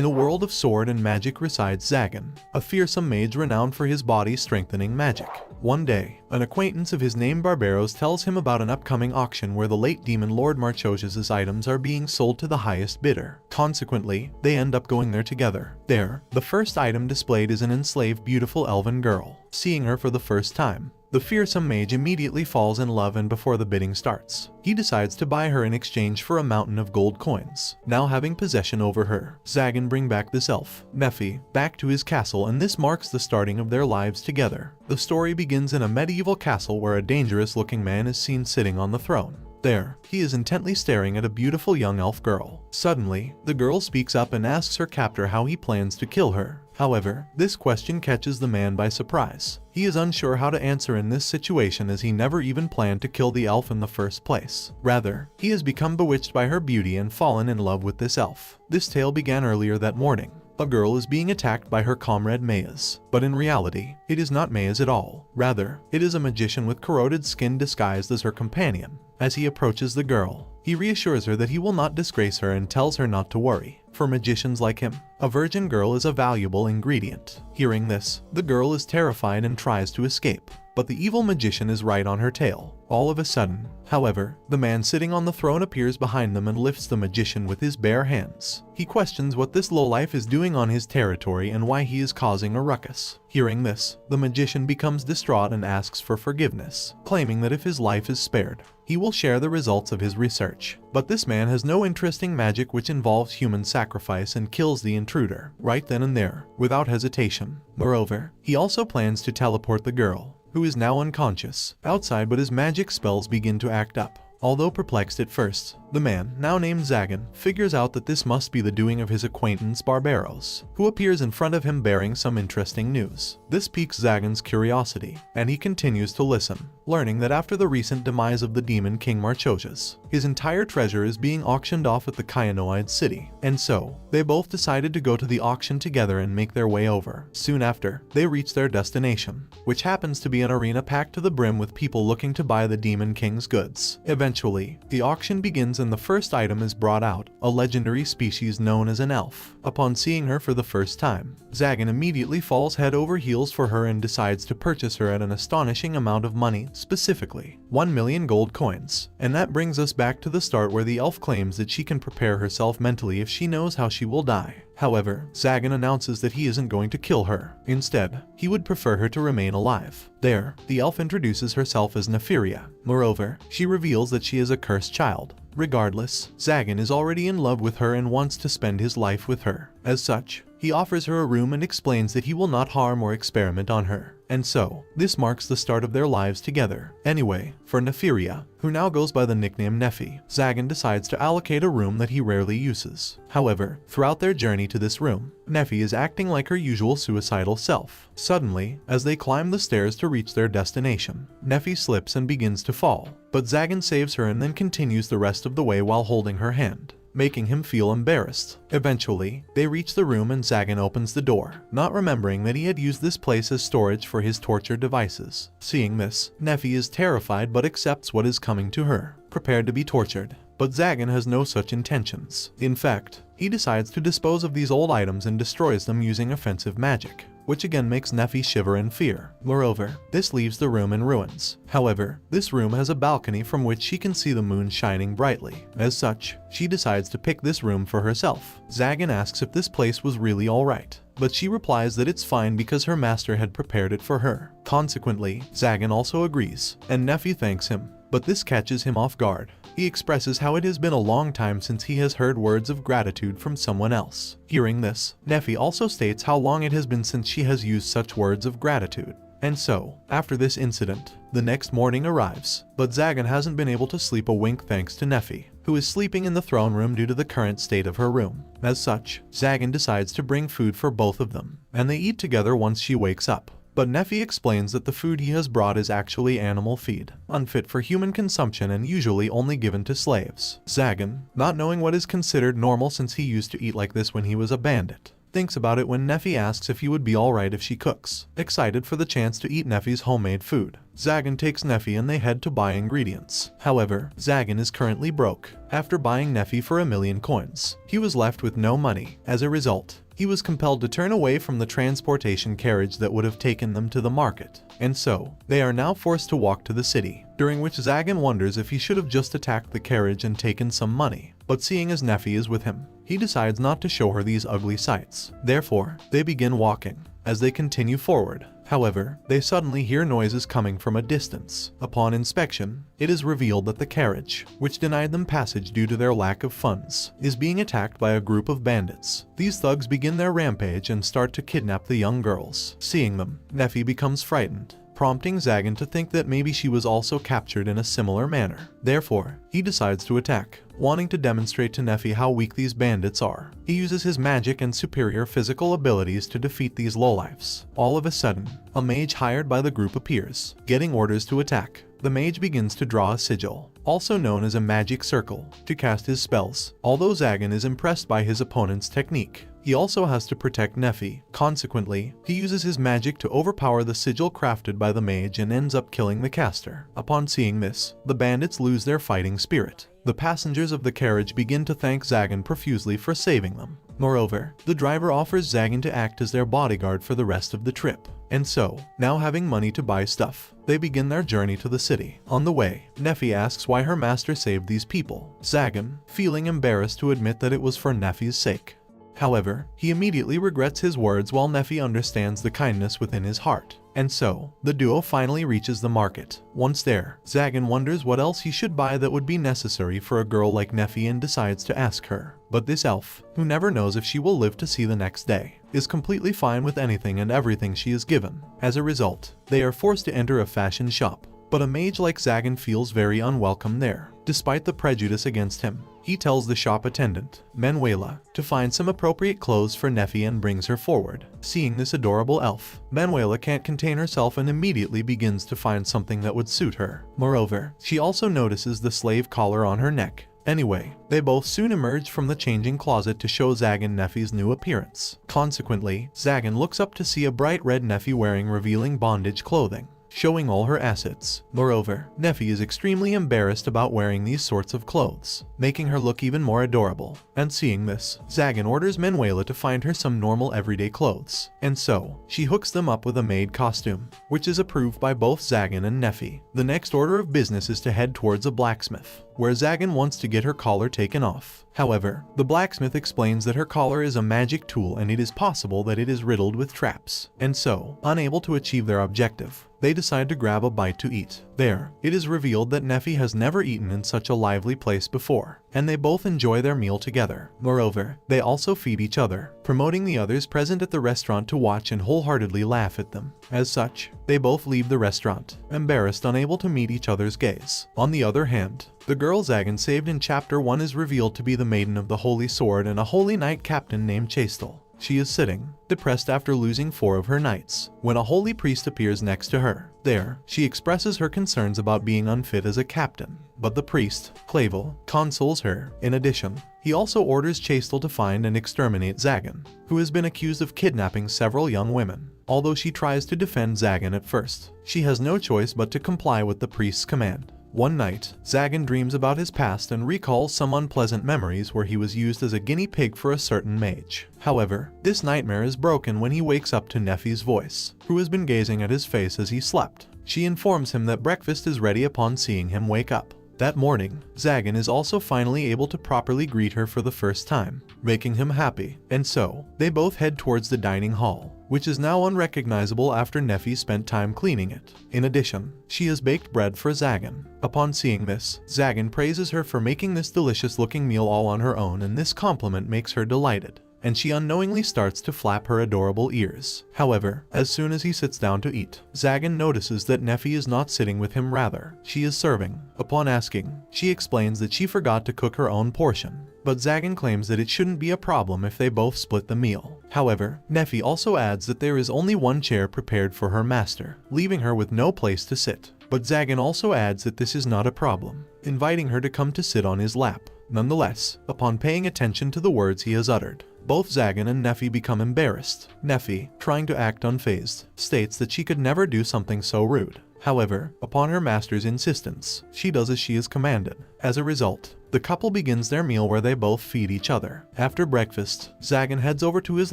In a world of sword and magic resides Zagan, a fearsome mage renowned for his body-strengthening magic. One day, an acquaintance of his named Barbaros tells him about an upcoming auction where the late demon Lord Marchosius's items are being sold to the highest bidder. Consequently, they end up going there together. There, the first item displayed is an enslaved beautiful elven girl. Seeing her for the first time, the fearsome mage immediately falls in love, and before the bidding starts, he decides to buy her in exchange for a mountain of gold coins. Now having possession over her, Zagan bring back this elf, Nephi, back to his castle, and this marks the starting of their lives together. The story begins in a medieval castle where a dangerous-looking man is seen sitting on the throne. There, he is intently staring at a beautiful young elf girl. Suddenly, the girl speaks up and asks her captor how he plans to kill her. However, this question catches the man by surprise. He is unsure how to answer in this situation, as he never even planned to kill the elf in the first place. Rather, he has become bewitched by her beauty and fallen in love with this elf. This tale began earlier that morning. A girl is being attacked by her comrade Maez, but in reality, it is not Maez at all. Rather, it is a magician with corroded skin disguised as her companion. As he approaches the girl, he reassures her that he will not disgrace her and tells her not to worry. For magicians like him, a virgin girl is a valuable ingredient. Hearing this, the girl is terrified and tries to escape, but the evil magician is right on her tail. All of a sudden, however, the man sitting on the throne appears behind them and lifts the magician with his bare hands. He questions what this lowlife is doing on his territory and why he is causing a ruckus. Hearing this, the magician becomes distraught and asks for forgiveness, claiming that if his life is spared, he will share the results of his research. But this man has no interest in magic which involves human sacrifice and kills the intruder right then and there, without hesitation. Moreover, he also plans to teleport the girl, who is now unconscious, outside, but his magic spells begin to act up. Although perplexed at first, the man, now named Zagan, figures out that this must be the doing of his acquaintance Barbaros, who appears in front of him bearing some interesting news. This piques Zagan's curiosity, and he continues to listen, learning that after the recent demise of the demon King Marchosius, his entire treasure is being auctioned off at the Kyanoid city, and so, they both decided to go to the auction together and make their way over. Soon after, they reach their destination, which happens to be an arena packed to the brim with people looking to buy the demon king's goods. Eventually, the auction begins and the first item is brought out, a legendary species known as an elf. Upon seeing her for the first time, Zagan immediately falls head over heels for her and decides to purchase her at an astonishing amount of money, specifically 1 million gold coins. And that brings us back to the start, where the elf claims that she can prepare herself mentally if she knows how she will die. However, Zagan announces that he isn't going to kill her. Instead, he would prefer her to remain alive. There, the elf introduces herself as Nefiria. Moreover, she reveals that she is a cursed child. Regardless, Zagan is already in love with her and wants to spend his life with her. As such, he offers her a room and explains that he will not harm or experiment on her. And so, this marks the start of their lives together. Anyway, for Nefiria, who now goes by the nickname Nephi, Zagan decides to allocate a room that he rarely uses. However, throughout their journey to this room, Nephi is acting like her usual suicidal self. Suddenly, as they climb the stairs to reach their destination, Nephi slips and begins to fall, but Zagan saves her and then continues the rest of the way while holding her hand, making him feel embarrassed. Eventually, they reach the room and Zagan opens the door, not remembering that he had used this place as storage for his torture devices. Seeing this, Nephi is terrified but accepts what is coming to her, prepared to be tortured. But Zagan has no such intentions. In fact, he decides to dispose of these old items and destroys them using offensive magic, which again makes Nephi shiver in fear. Moreover, this leaves the room in ruins. However, this room has a balcony from which she can see the moon shining brightly. As such, she decides to pick this room for herself. Zagan asks if this place was really alright, but she replies that it's fine because her master had prepared it for her. Consequently, Zagan also agrees, and Nephi thanks him, but this catches him off guard. He expresses how it has been a long time since he has heard words of gratitude from someone else. Hearing this, Nephi also states how long it has been since she has used such words of gratitude. And so, after this incident, the next morning arrives, but Zagan hasn't been able to sleep a wink thanks to Nephi, who is sleeping in the throne room due to the current state of her room. As such, Zagan decides to bring food for both of them, and they eat together once she wakes up. But Nephi explains that the food he has brought is actually animal feed, unfit for human consumption and usually only given to slaves. Zagan, not knowing what is considered normal since he used to eat like this when he was a bandit, thinks about it when Nefi asks if he would be alright if she cooks, excited for the chance to eat Nefi's homemade food. Zagan takes Nefi and they head to buy ingredients. However, Zagan is currently broke. After buying Nefi for 1,000,000 coins, he was left with no money. As a result, he was compelled to turn away from the transportation carriage that would have taken them to the market. And so, they are now forced to walk to the city, during which Zagan wonders if he should have just attacked the carriage and taken some money. But seeing as Nefi is with him, he decides not to show her these ugly sights. Therefore, they begin walking. As they continue forward, however, they suddenly hear noises coming from a distance. Upon inspection, it is revealed that the carriage, which denied them passage due to their lack of funds, is being attacked by a group of bandits. These thugs begin their rampage and start to kidnap the young girls. Seeing them, Nefi becomes frightened, prompting Zagan to think that maybe she was also captured in a similar manner. Therefore, he decides to attack, wanting to demonstrate to Nefi how weak these bandits are. He uses his magic and superior physical abilities to defeat these lowlifes. All of a sudden, a mage hired by the group appears, getting orders to attack. The mage begins to draw a sigil, also known as a magic circle, to cast his spells. Although Zagan is impressed by his opponent's technique, he also has to protect Nefi. Consequently, he uses his magic to overpower the sigil crafted by the mage and ends up killing the caster. Upon seeing this, the bandits lose their fighting spirit. The passengers of the carriage begin to thank Zagan profusely for saving them. Moreover, the driver offers Zagan to act as their bodyguard for the rest of the trip. And so, now having money to buy stuff, they begin their journey to the city. On the way, Nefi asks why her master saved these people. Zagan, feeling embarrassed to admit that it was for Nefi's sake. However, he immediately regrets his words while Nefi understands the kindness within his heart. And so, the duo finally reaches the market. Once there, Zagan wonders what else he should buy that would be necessary for a girl like Nefi and decides to ask her. But this elf, who never knows if she will live to see the next day, is completely fine with anything and everything she is given. As a result, they are forced to enter a fashion shop. But a mage like Zagan feels very unwelcome there. Despite the prejudice against him, he tells the shop attendant, Manhwa, to find some appropriate clothes for Nefi and brings her forward. Seeing this adorable elf, Manhwa can't contain herself and immediately begins to find something that would suit her. Moreover, she also notices the slave collar on her neck. Anyway, they both soon emerge from the changing closet to show Zagan Nefi's new appearance. Consequently, Zagan looks up to see a bright red Nefi wearing revealing bondage clothing, showing all her assets. Moreover, Nefi is extremely embarrassed about wearing these sorts of clothes, making her look even more adorable. And seeing this, Zagan orders Manhwa to find her some normal everyday clothes. And so, she hooks them up with a maid costume, which is approved by both Zagan and Nefi. The next order of business is to head towards a blacksmith, where Zagan wants to get her collar taken off. However, the blacksmith explains that her collar is a magic tool and it is possible that it is riddled with traps. And so, unable to achieve their objective, they decide to grab a bite to eat. There, it is revealed that Nefi has never eaten in such a lively place before, and they both enjoy their meal together. Moreover, they also feed each other, promoting the others present at the restaurant to watch and wholeheartedly laugh at them. As such, they both leave the restaurant, embarrassed, unable to meet each other's gaze. On the other hand, the girl Zagan saved in Chapter 1 is revealed to be the Maiden of the Holy Sword and a Holy Knight captain named Chastel. She is sitting, depressed after losing 4 of her knights, when a holy priest appears next to her. There, she expresses her concerns about being unfit as a captain, but the priest, Clavel, consoles her. In addition, he also orders Chastel to find and exterminate Zagan, who has been accused of kidnapping several young women. Although she tries to defend Zagan at first, she has no choice but to comply with the priest's command. One night, Zagan dreams about his past and recalls some unpleasant memories where he was used as a guinea pig for a certain mage. However, this nightmare is broken when he wakes up to Nefi's voice, who has been gazing at his face as he slept. She informs him that breakfast is ready upon seeing him wake up. That morning, Zagan is also finally able to properly greet her for the first time, making him happy, and so, they both head towards the dining hall, which is now unrecognizable after Nefi spent time cleaning it. In addition, she has baked bread for Zagan. Upon seeing this, Zagan praises her for making this delicious-looking meal all on her own, and this compliment makes her delighted, and she unknowingly starts to flap her adorable ears. However, as soon as he sits down to eat, Zagan notices that Nefi is not sitting with him, rather, she is serving. Upon asking, she explains that she forgot to cook her own portion, but Zagan claims that it shouldn't be a problem if they both split the meal. However, Nefi also adds that there is only one chair prepared for her master, leaving her with no place to sit. But Zagan also adds that this is not a problem, inviting her to come to sit on his lap. Nonetheless, upon paying attention to the words he has uttered, Both Zagan and Nephi become embarrassed. Nephi, trying to act unfazed, states that she could never do something so rude. However, upon her master's insistence, she does as she is commanded. As a result, the couple begins their meal where they both feed each other. After breakfast, Zagan heads over to his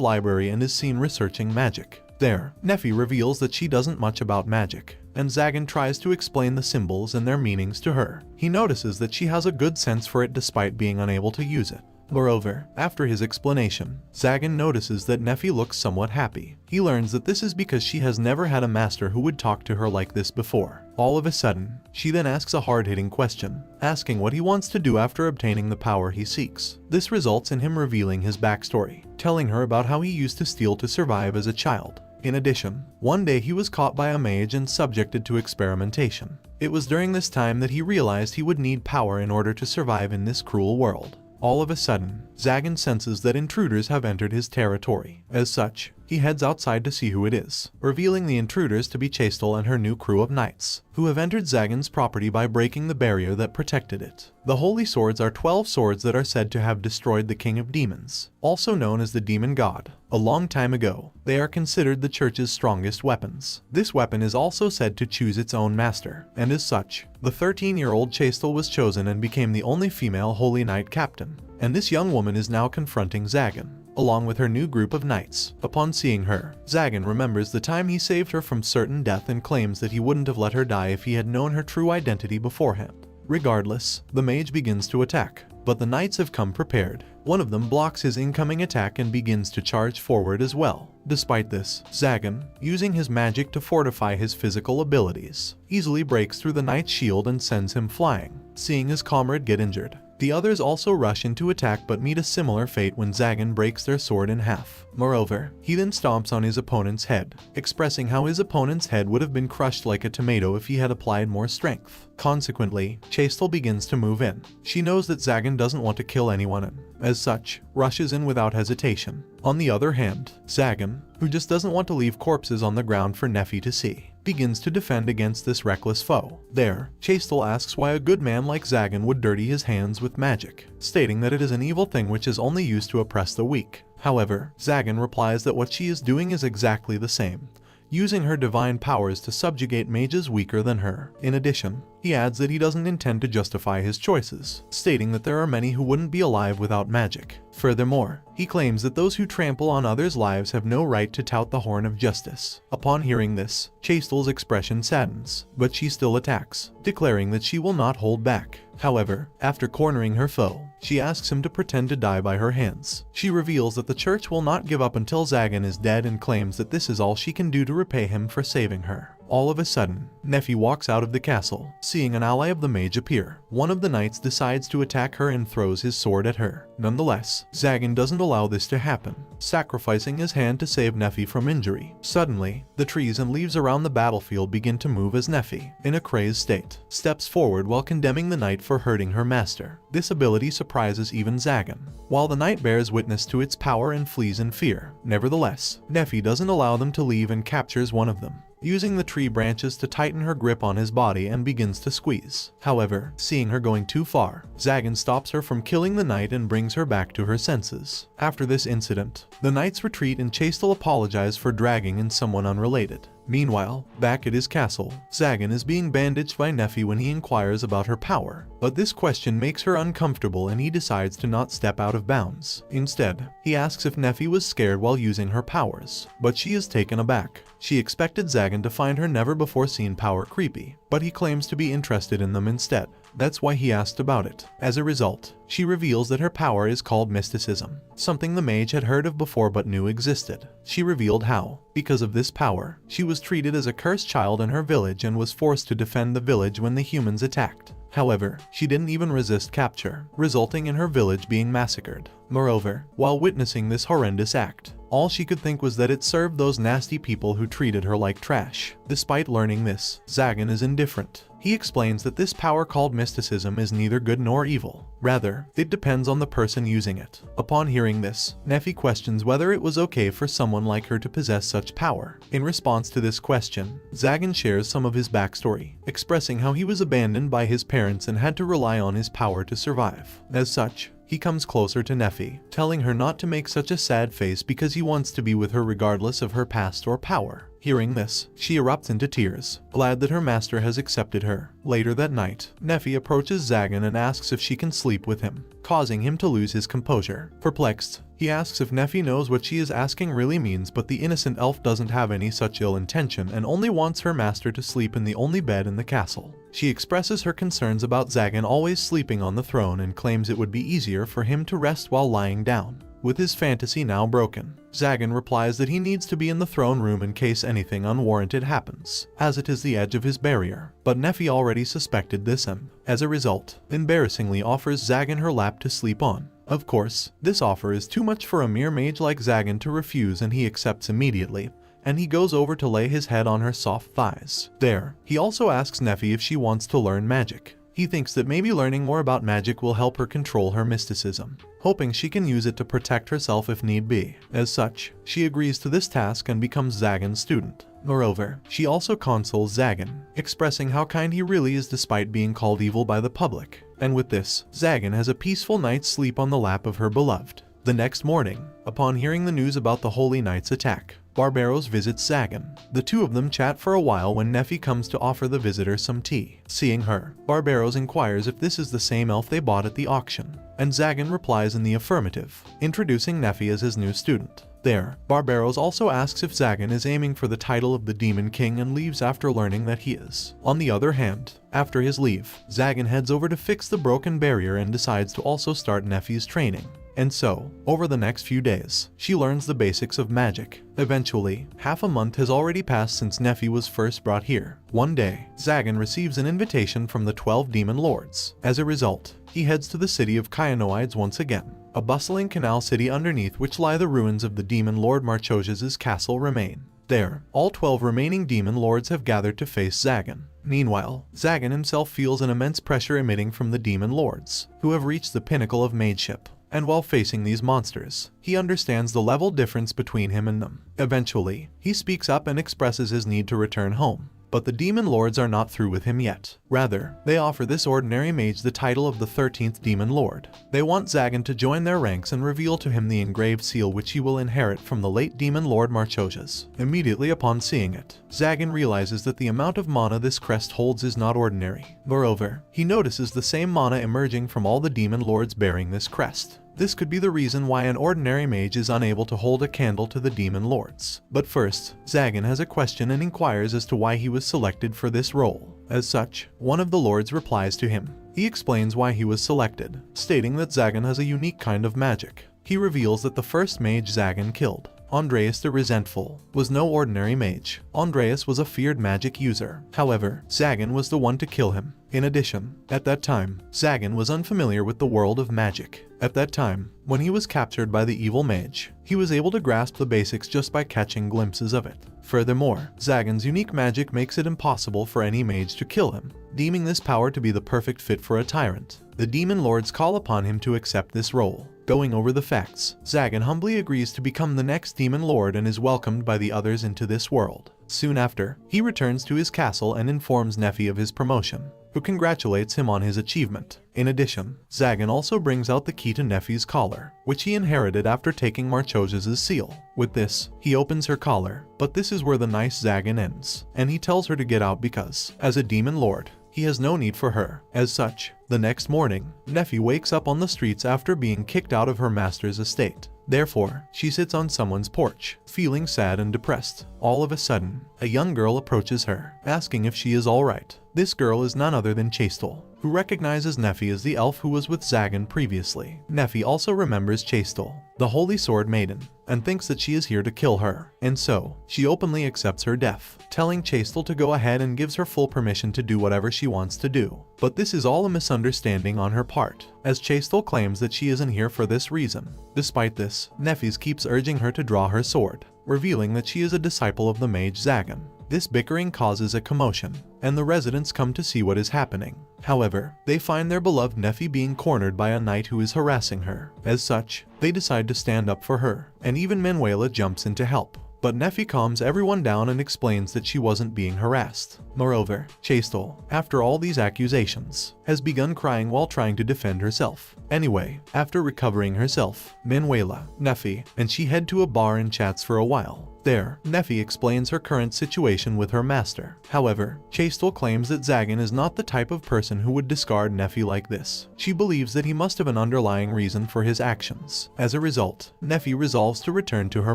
library and is seen researching magic. There, Nephi reveals that she doesn't much about magic, and Zagan tries to explain the symbols and their meanings to her. He notices that she has a good sense for it despite being unable to use it. Moreover, after his explanation, Zagan notices that Nephi looks somewhat happy. He learns that this is because she has never had a master who would talk to her like this before. All of a sudden, she then asks a hard-hitting question, asking what he wants to do after obtaining the power he seeks. This results in him revealing his backstory, telling her about how he used to steal to survive as a child. In addition, one day he was caught by a mage and subjected to experimentation. It was during this time that he realized he would need power in order to survive in this cruel world. All of a sudden, Zagan senses that intruders have entered his territory. As such, he heads outside to see who it is, revealing the intruders to be Chastel and her new crew of knights, who have entered Zagan's property by breaking the barrier that protected it. The holy swords are 12 swords that are said to have destroyed the king of demons, also known as the demon god. A long time ago, they are considered the church's strongest weapons. This weapon is also said to choose its own master, and as such, the 13-year-old Chastel was chosen and became the only female holy knight captain. And this young woman is now confronting Zagan, along with her new group of knights. Upon seeing her, Zagan remembers the time he saved her from certain death and claims that he wouldn't have let her die if he had known her true identity beforehand. Regardless, the mage begins to attack, but the knights have come prepared. One of them blocks his incoming attack and begins to charge forward as well. Despite this, Zagan, using his magic to fortify his physical abilities, easily breaks through the knight's shield and sends him flying. Seeing his comrade get injured, the others also rush in to attack but meet a similar fate when Zagan breaks their sword in half. Moreover, he then stomps on his opponent's head, expressing how his opponent's head would have been crushed like a tomato if he had applied more strength. Consequently, Chastel begins to move in. She knows that Zagan doesn't want to kill anyone and, as such, rushes in without hesitation. On the other hand, Zagan, who just doesn't want to leave corpses on the ground for Nephi to see, begins to defend against this reckless foe. There, Chastel asks why a good man like Zagan would dirty his hands with magic, stating that it is an evil thing which is only used to oppress the weak. However, Zagan replies that what she is doing is exactly the same, using her divine powers to subjugate mages weaker than her. In addition, he adds that he doesn't intend to justify his choices, stating that there are many who wouldn't be alive without magic. Furthermore, he claims that those who trample on others' lives have no right to tout the horn of justice. Upon hearing this, Chastel's expression saddens, but she still attacks, declaring that she will not hold back. However, after cornering her foe, she asks him to pretend to die by her hands. She reveals that the church will not give up until Zagan is dead and claims that this is all she can do to repay him for saving her. All of a sudden, Nephi walks out of the castle, seeing an ally of the mage appear. One of the knights decides to attack her and throws his sword at her. Nonetheless, Zagan doesn't allow this to happen, sacrificing his hand to save Nephi from injury. Suddenly, the trees and leaves around the battlefield begin to move as Nephi, in a crazed state, steps forward while condemning the knight for hurting her master. This ability surprises even Zagan, while the knight bears witness to its power and flees in fear. Nevertheless, Nephi doesn't allow them to leave and captures one of them, using the tree branches to tighten her grip on his body and begins to squeeze. However, seeing her going too far, Zagan stops her from killing the knight and brings her back to her senses. After this incident, the knights retreat and Chastel apologize for dragging in someone unrelated. Meanwhile, back at his castle, Zagan is being bandaged by Nephi when he inquires about her power, but this question makes her uncomfortable and he decides to not step out of bounds. Instead, he asks if Nephi was scared while using her powers, but she is taken aback. She expected Zagan to find her never-before-seen power creepy, but he claims to be interested in them instead. That's why he asked about it. As a result, she reveals that her power is called mysticism, something the mage had heard of before but knew existed. She revealed how, because of this power, she was treated as a cursed child in her village and was forced to defend the village when the humans attacked. However, she didn't even resist capture, resulting in her village being massacred. Moreover, while witnessing this horrendous act, all she could think was that it served those nasty people who treated her like trash. Despite learning this, Zagan is indifferent, He explains that this power called mysticism is neither good nor evil. Rather, it depends on the person using it. Upon hearing this, Nephi questions whether it was okay for someone like her to possess such power. In response to this question, Zagan shares some of his backstory, expressing how he was abandoned by his parents and had to rely on his power to survive. As such, he comes closer to Nephi, telling her not to make such a sad face because he wants to be with her regardless of her past or power. Hearing this, she erupts into tears, glad that her master has accepted her. Later that night, Nephi approaches Zagan and asks if she can sleep with him, causing him to lose his composure. Perplexed, he asks if Nephi knows what she is asking really means, but the innocent elf doesn't have any such ill intention and only wants her master to sleep in the only bed in the castle. She expresses her concerns about Zagan always sleeping on the throne and claims it would be easier for him to rest while lying down. With his fantasy now broken, Zagan replies that he needs to be in the throne room in case anything unwarranted happens, as it is the edge of his barrier. But Nephi already suspected this and, as a result, embarrassingly offers Zagan her lap to sleep on. Of course, this offer is too much for a mere mage like Zagan to refuse, and he accepts immediately, and he goes over to lay his head on her soft thighs. There, he also asks Nephi if she wants to learn magic. He thinks that maybe learning more about magic will help her control her mysticism, hoping she can use it to protect herself if need be. As such, she agrees to this task and becomes Zagan's student. Moreover, she also consoles Zagan, expressing how kind he really is despite being called evil by the public. And with this, Zagan has a peaceful night's sleep on the lap of her beloved. The next morning, upon hearing the news about the Holy Knight's attack, Barbaros visits Zagan. The two of them chat for a while when Nephi comes to offer the visitor some tea. Seeing her, Barbaros inquires if this is the same elf they bought at the auction, and Zagan replies in the affirmative, introducing Nephi as his new student. There, Barbaros also asks if Zagan is aiming for the title of the Demon King and leaves after learning that he is. On the other hand, after his leave, Zagan heads over to fix the broken barrier and decides to also start Nephi's training. And so, over the next few days, she learns the basics of magic. Eventually, half a month has already passed since Nephi was first brought here. One day, Zagan receives an invitation from the 12 demon lords. As a result, he heads to the city of Kyanoids once again. A bustling canal city underneath which lie the ruins of the demon lord Marchojas's castle remain. There, all 12 remaining demon lords have gathered to face Zagan. Meanwhile, Zagan himself feels an immense pressure emitting from the demon lords, who have reached the pinnacle of mageship. And while facing these monsters, he understands the level difference between him and them. Eventually, he speaks up and expresses his need to return home. But the demon lords are not through with him yet. Rather, they offer this ordinary mage the title of the 13th demon lord. They want Zagan to join their ranks and reveal to him the engraved seal which he will inherit from the late demon lord Marchojas. Immediately upon seeing it, Zagan realizes that the amount of mana this crest holds is not ordinary. Moreover, he notices the same mana emerging from all the demon lords bearing this crest. This could be the reason why an ordinary mage is unable to hold a candle to the demon lords. But first, Zagan has a question and inquires as to why he was selected for this role. As such, one of the lords replies to him. He explains why he was selected, stating that Zagan has a unique kind of magic. He reveals that the first mage Zagan killed, Andreas the Resentful, was no ordinary mage. Andreas was a feared magic user. However, Zagan was the one to kill him. In addition, at that time, Zagan was unfamiliar with the world of magic. At that time, when he was captured by the evil mage, he was able to grasp the basics just by catching glimpses of it. Furthermore, Zagan's unique magic makes it impossible for any mage to kill him, deeming this power to be the perfect fit for a tyrant. The demon lords call upon him to accept this role. Going over the facts, Zagan humbly agrees to become the next demon lord and is welcomed by the others into this world. Soon after, he returns to his castle and informs Nephi of his promotion, who congratulates him on his achievement. In addition, Zagan also brings out the key to Nephi's collar, which he inherited after taking Marchojas's seal. With this, he opens her collar, but this is where the nice Zagan ends, and he tells her to get out because, as a demon lord, he has no need for her. As such, the next morning, Nephi wakes up on the streets after being kicked out of her master's estate. Therefore, she sits on someone's porch, feeling sad and depressed. All of a sudden, a young girl approaches her, asking if she is alright. This girl is none other than Chastel, who recognizes Nephi as the elf who was with Zagan previously. Nephi also remembers Chastel, the Holy Sword Maiden, and thinks that she is here to kill her, and so, she openly accepts her death, telling Chastel to go ahead and gives her full permission to do whatever she wants to do. But this is all a misunderstanding on her part, as Chastel claims that she isn't here for this reason. Despite this, Nephi keeps urging her to draw her sword, revealing that she is a disciple of the mage Zagan. This bickering causes a commotion, and the residents come to see what is happening. However, they find their beloved Neffy being cornered by a knight who is harassing her. As such, they decide to stand up for her, and even Manhwa jumps in to help. But Neffy calms everyone down and explains that she wasn't being harassed. Moreover, Chastel, after all these accusations, has begun crying while trying to defend herself. Anyway, after recovering herself, Manhwa, Neffy, and she head to a bar and chats for a while. There, Neffy explains her current situation with her master. However, Chastel claims that Zagan is not the type of person who would discard Neffy like this. She believes that he must have an underlying reason for his actions. As a result, Neffy resolves to return to her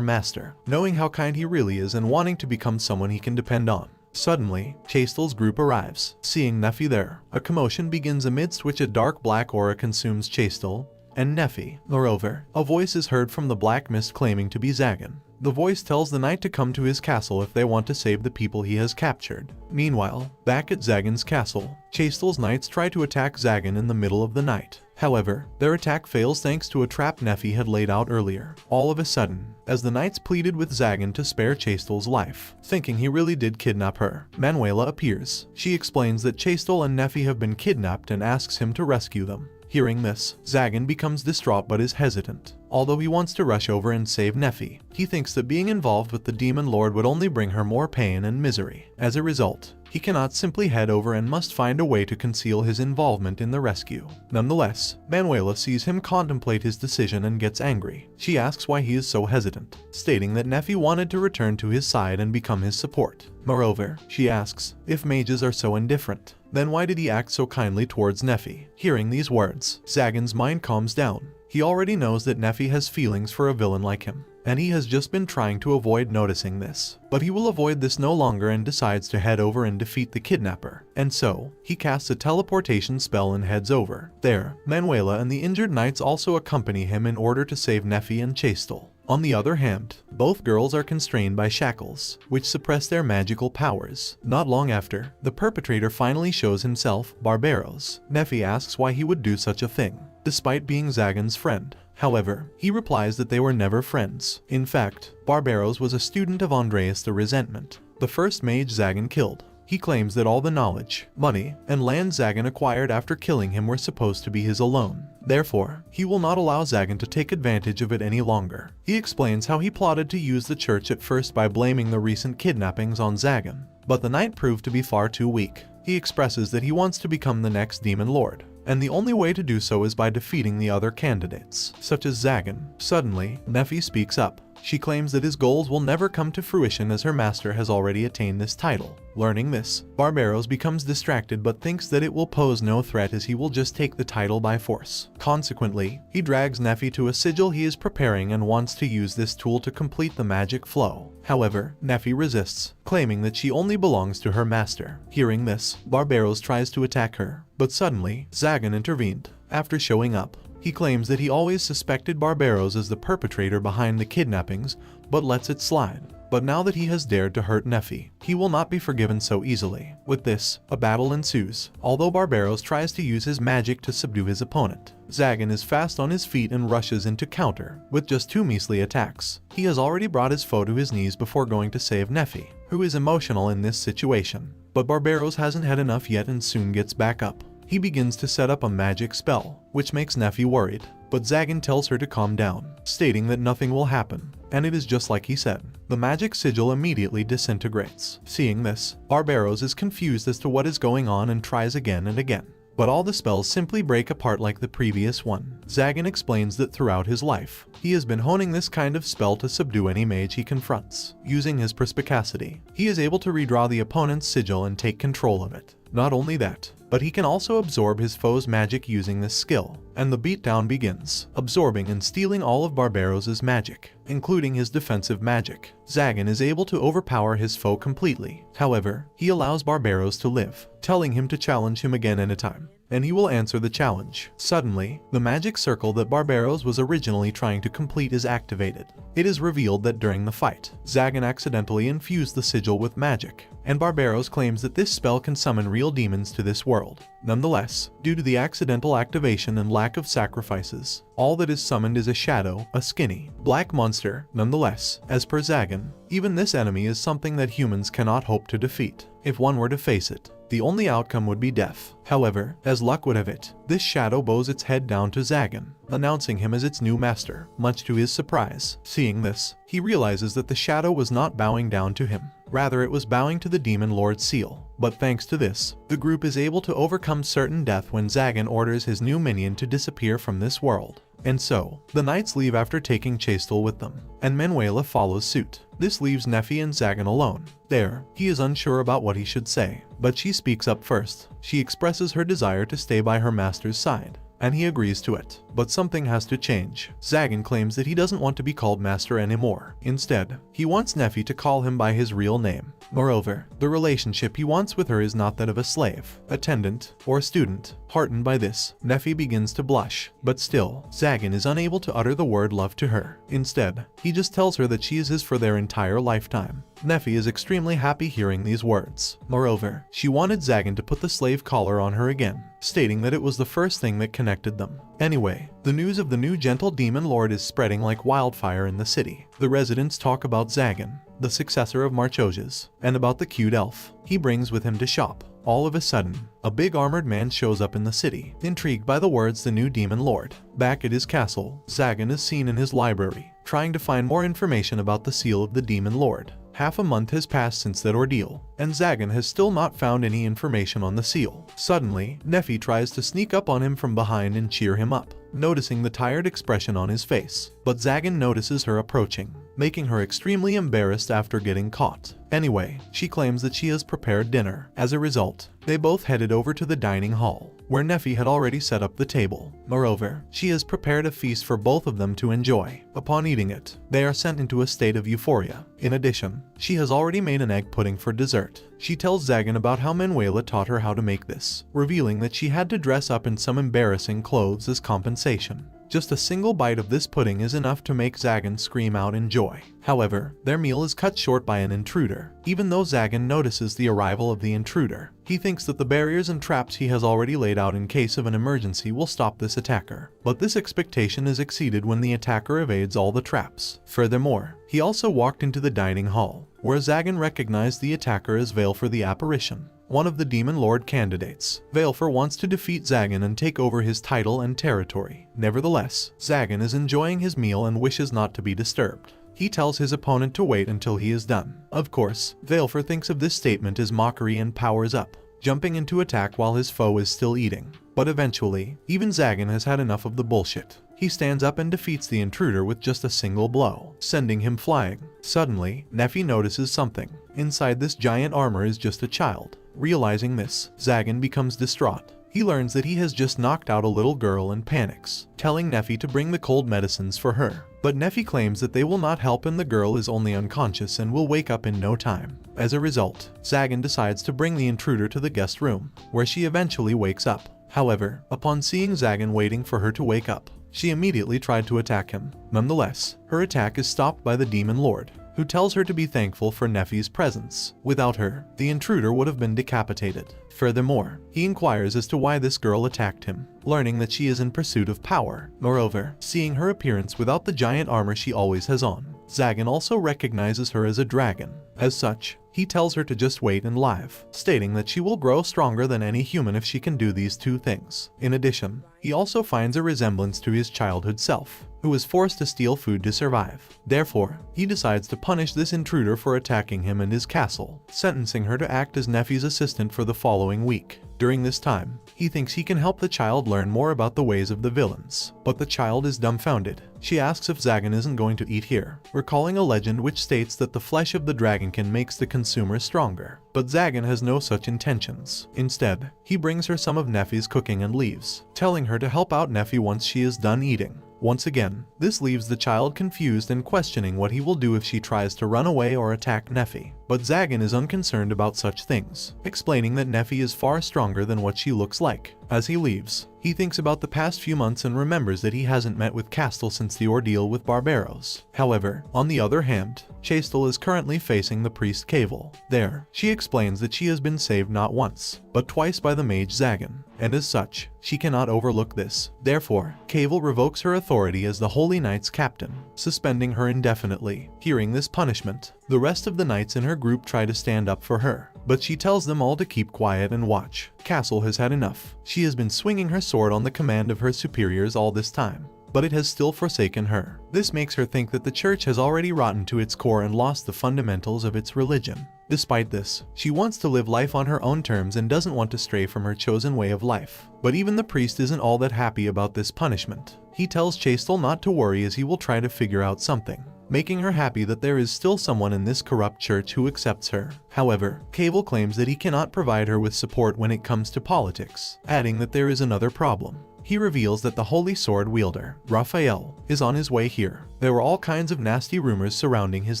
master, knowing how kind he really is and wanting to become someone he can depend on. Suddenly, Chastel's group arrives. Seeing Neffy there, a commotion begins amidst which a dark black aura consumes Chastel and Neffy. Moreover, a voice is heard from the black mist claiming to be Zagan. The voice tells the knight to come to his castle if they want to save the people he has captured. Meanwhile, back at Zagan's castle, Chastel's knights try to attack Zagan in the middle of the night. However, their attack fails thanks to a trap Neffy had laid out earlier. All of a sudden, as the knights pleaded with Zagan to spare Chastel's life, thinking he really did kidnap her, Manhwa appears. She explains that Chastel and Neffy have been kidnapped and asks him to rescue them. Hearing this, Zagan becomes distraught but is hesitant. Although he wants to rush over and save Neffy, he thinks that being involved with the Demon Lord would only bring her more pain and misery. As a result, he cannot simply head over and must find a way to conceal his involvement in the rescue. Nonetheless, Manhwa sees him contemplate his decision and gets angry. She asks why he is so hesitant, stating that Neffy wanted to return to his side and become his support. Moreover, she asks, if mages are so indifferent, then why did he act so kindly towards Neffy? Hearing these words, Zagan's mind calms down. He already knows that Neffy has feelings for a villain like him, and he has just been trying to avoid noticing this. But he will avoid this no longer and decides to head over and defeat the kidnapper. And so, he casts a teleportation spell and heads over. There, Manhwa and the injured knights also accompany him in order to save Neffy and Chastel. On the other hand, both girls are constrained by shackles, which suppress their magical powers. Not long after, the perpetrator finally shows himself, Barbaros. Neffy asks why he would do such a thing, despite being Zagan's friend. However, he replies that they were never friends. In fact, Barbaros was a student of Andreas the Resentment, the first mage Zagan killed. He claims that all the knowledge, money, and land Zagan acquired after killing him were supposed to be his alone. Therefore, he will not allow Zagan to take advantage of it any longer. He explains how he plotted to use the church at first by blaming the recent kidnappings on Zagan, but the knight proved to be far too weak. He expresses that he wants to become the next Demon Lord, and the only way to do so is by defeating the other candidates, such as Zagan. Suddenly, Neffy speaks up. She claims that his goals will never come to fruition as her master has already attained this title. Learning this, Barbaros becomes distracted but thinks that it will pose no threat as he will just take the title by force. Consequently, he drags Neffy to a sigil he is preparing and wants to use this tool to complete the magic flow. However, Neffy resists, claiming that she only belongs to her master. Hearing this, Barbaros tries to attack her, but suddenly, Zagan intervened. After showing up, he claims that he always suspected Barbaros as the perpetrator behind the kidnappings, but lets it slide. But now that he has dared to hurt Neffy, he will not be forgiven so easily. With this, a battle ensues, although Barbaros tries to use his magic to subdue his opponent. Zagan is fast on his feet and rushes into counter, with just 2 measly attacks. He has already brought his foe to his knees before going to save Neffy, who is emotional in this situation. But Barbaros hasn't had enough yet and soon gets back up. He begins to set up a magic spell, which makes Neffy worried, but Zagan tells her to calm down, stating that nothing will happen, and it is just like he said. The magic sigil immediately disintegrates. Seeing this, Barbaros is confused as to what is going on and tries again and again. But all the spells simply break apart like the previous one. Zagan explains that throughout his life, he has been honing this kind of spell to subdue any mage he confronts. Using his perspicacity, he is able to redraw the opponent's sigil and take control of it. Not only that, but he can also absorb his foe's magic using this skill, and the beatdown begins, absorbing and stealing all of Barbaros' magic, including his defensive magic. Zagan is able to overpower his foe completely. However, he allows Barbaros to live, telling him to challenge him again anytime. and he will answer the challenge. Suddenly, the magic circle that Barbaros was originally trying to complete is activated. It is revealed that during the fight, Zagan accidentally infused the sigil with magic, and Barbaros claims that this spell can summon real demons to this world. Nonetheless, due to the accidental activation and lack of sacrifices, all that is summoned is a shadow, a skinny, black monster. Nonetheless, as per Zagan, even this enemy is something that humans cannot hope to defeat. If one were to face it, the only outcome would be death. However, as luck would have it, this shadow bows its head down to Zagan, announcing him as its new master, much to his surprise. Seeing this, he realizes that the shadow was not bowing down to him. Rather, it was bowing to the Demon Lord's seal. But thanks to this, the group is able to overcome certain death when Zagan orders his new minion to disappear from this world. And so, the knights leave after taking Chastel with them, and Manhwa follows suit. This leaves Nefi and Zagan alone. There, he is unsure about what he should say, but she speaks up first. She expresses her desire to stay by her master's side, and he agrees to it. But something has to change. Zagan claims that he doesn't want to be called master anymore. Instead, he wants Nefi to call him by his real name. Moreover, the relationship he wants with her is not that of a slave, attendant, or student. Heartened by this, Nefi begins to blush, but still, Zagan is unable to utter the word love to her. Instead, he just tells her that she is his for their entire lifetime. Nefi is extremely happy hearing these words. Moreover, she wanted Zagan to put the slave collar on her again, stating that it was the first thing that connected them. Anyway, the news of the new gentle demon lord is spreading like wildfire in the city. The residents talk about Zagan, the successor of Marchoges, and about the cute elf he brings with him to shop. All of a sudden, a big armored man shows up in the city, intrigued by the words the new demon lord. Back at his castle, Zagan is seen in his library, trying to find more information about the seal of the demon lord. Half a month has passed since that ordeal, and Zagan has still not found any information on the seal. Suddenly, Nefi tries to sneak up on him from behind and cheer him up, noticing the tired expression on his face. But Zagan notices her approaching, making her extremely embarrassed after getting caught. Anyway, she claims that she has prepared dinner. As a result, they both headed over to the dining hall, where Nefi had already set up the table. Moreover, she has prepared a feast for both of them to enjoy. Upon eating it, they are sent into a state of euphoria. In addition, she has already made an egg pudding for dessert. She tells Zagan about how Manhwa taught her how to make this, revealing that she had to dress up in some embarrassing clothes as compensation. Just a single bite of this pudding is enough to make Zagan scream out in joy. However, their meal is cut short by an intruder. Even though Zagan notices the arrival of the intruder, he thinks that the barriers and traps he has already laid out in case of an emergency will stop this attacker. But this expectation is exceeded when the attacker evades all the traps. Furthermore, he also walked into the dining hall, where Zagan recognized the attacker as Valefor the Apparition, one of the Demon Lord candidates. Valefor wants to defeat Zagan and take over his title and territory. Nevertheless, Zagan is enjoying his meal and wishes not to be disturbed. He tells his opponent to wait until he is done. Of course, Valefor thinks of this statement as mockery and powers up, jumping into attack while his foe is still eating. But eventually, even Zagan has had enough of the bullshit. He stands up and defeats the intruder with just a single blow, sending him flying. Suddenly, Nefi notices something. Inside this giant armor is just a child. Realizing this, Zagan becomes distraught. He learns that he has just knocked out a little girl and panics, telling Nefi to bring the cold medicines for her. But Nefi claims that they will not help and the girl is only unconscious and will wake up in no time. As a result, Zagan decides to bring the intruder to the guest room, where she eventually wakes up. However, upon seeing Zagan waiting for her to wake up, she immediately tried to attack him. Nonetheless, her attack is stopped by the Demon Lord, who tells her to be thankful for Nefi's presence. Without her, the intruder would have been decapitated. Furthermore, he inquires as to why this girl attacked him, learning that she is in pursuit of power. Moreover, seeing her appearance without the giant armor she always has on, Zagan also recognizes her as a dragon. As such, he tells her to just wait and live, stating that she will grow stronger than any human if she can do these two things. In addition, he also finds a resemblance to his childhood self, who was forced to steal food to survive. Therefore, he decides to punish this intruder for attacking him and his castle, sentencing her to act as Nefi's assistant for the following week. During this time, he thinks he can help the child learn more about the ways of the villains, but the child is dumbfounded. She asks if Zagan isn't going to eat here, recalling a legend which states that the flesh of the dragonkin makes the consumer stronger. But Zagan has no such intentions. Instead, he brings her some of Nefi's cooking and leaves, telling her to help out Nefi once she is done eating. Once again, this leaves the child confused and questioning what he will do if she tries to run away or attack Nephi. But Zagan is unconcerned about such things, explaining that Nephi is far stronger than what she looks like. As he leaves, he thinks about the past few months and remembers that he hasn't met with Castle since the ordeal with Barbaros. However, on the other hand, Chastel is currently facing the priest Cavil. There, she explains that she has been saved not once, but twice by the mage Zagan, and as such, she cannot overlook this. Therefore, Cavil revokes her authority as the Holy Knight's captain, suspending her indefinitely. Hearing this punishment, the rest of the knights in her group try to stand up for her, but she tells them all to keep quiet and watch. Castle has had enough. She has been swinging her sword on the command of her superiors all this time, but it has still forsaken her. This makes her think that the church has already rotten to its core and lost the fundamentals of its religion. Despite this, she wants to live life on her own terms and doesn't want to stray from her chosen way of life. But even the priest isn't all that happy about this punishment. He tells Chastel not to worry as he will try to figure out something, making her happy that there is still someone in this corrupt church who accepts her. However, Cavil claims that he cannot provide her with support when it comes to politics, adding that there is another problem. He reveals that the holy sword wielder, Raphael, is on his way here. There were all kinds of nasty rumors surrounding his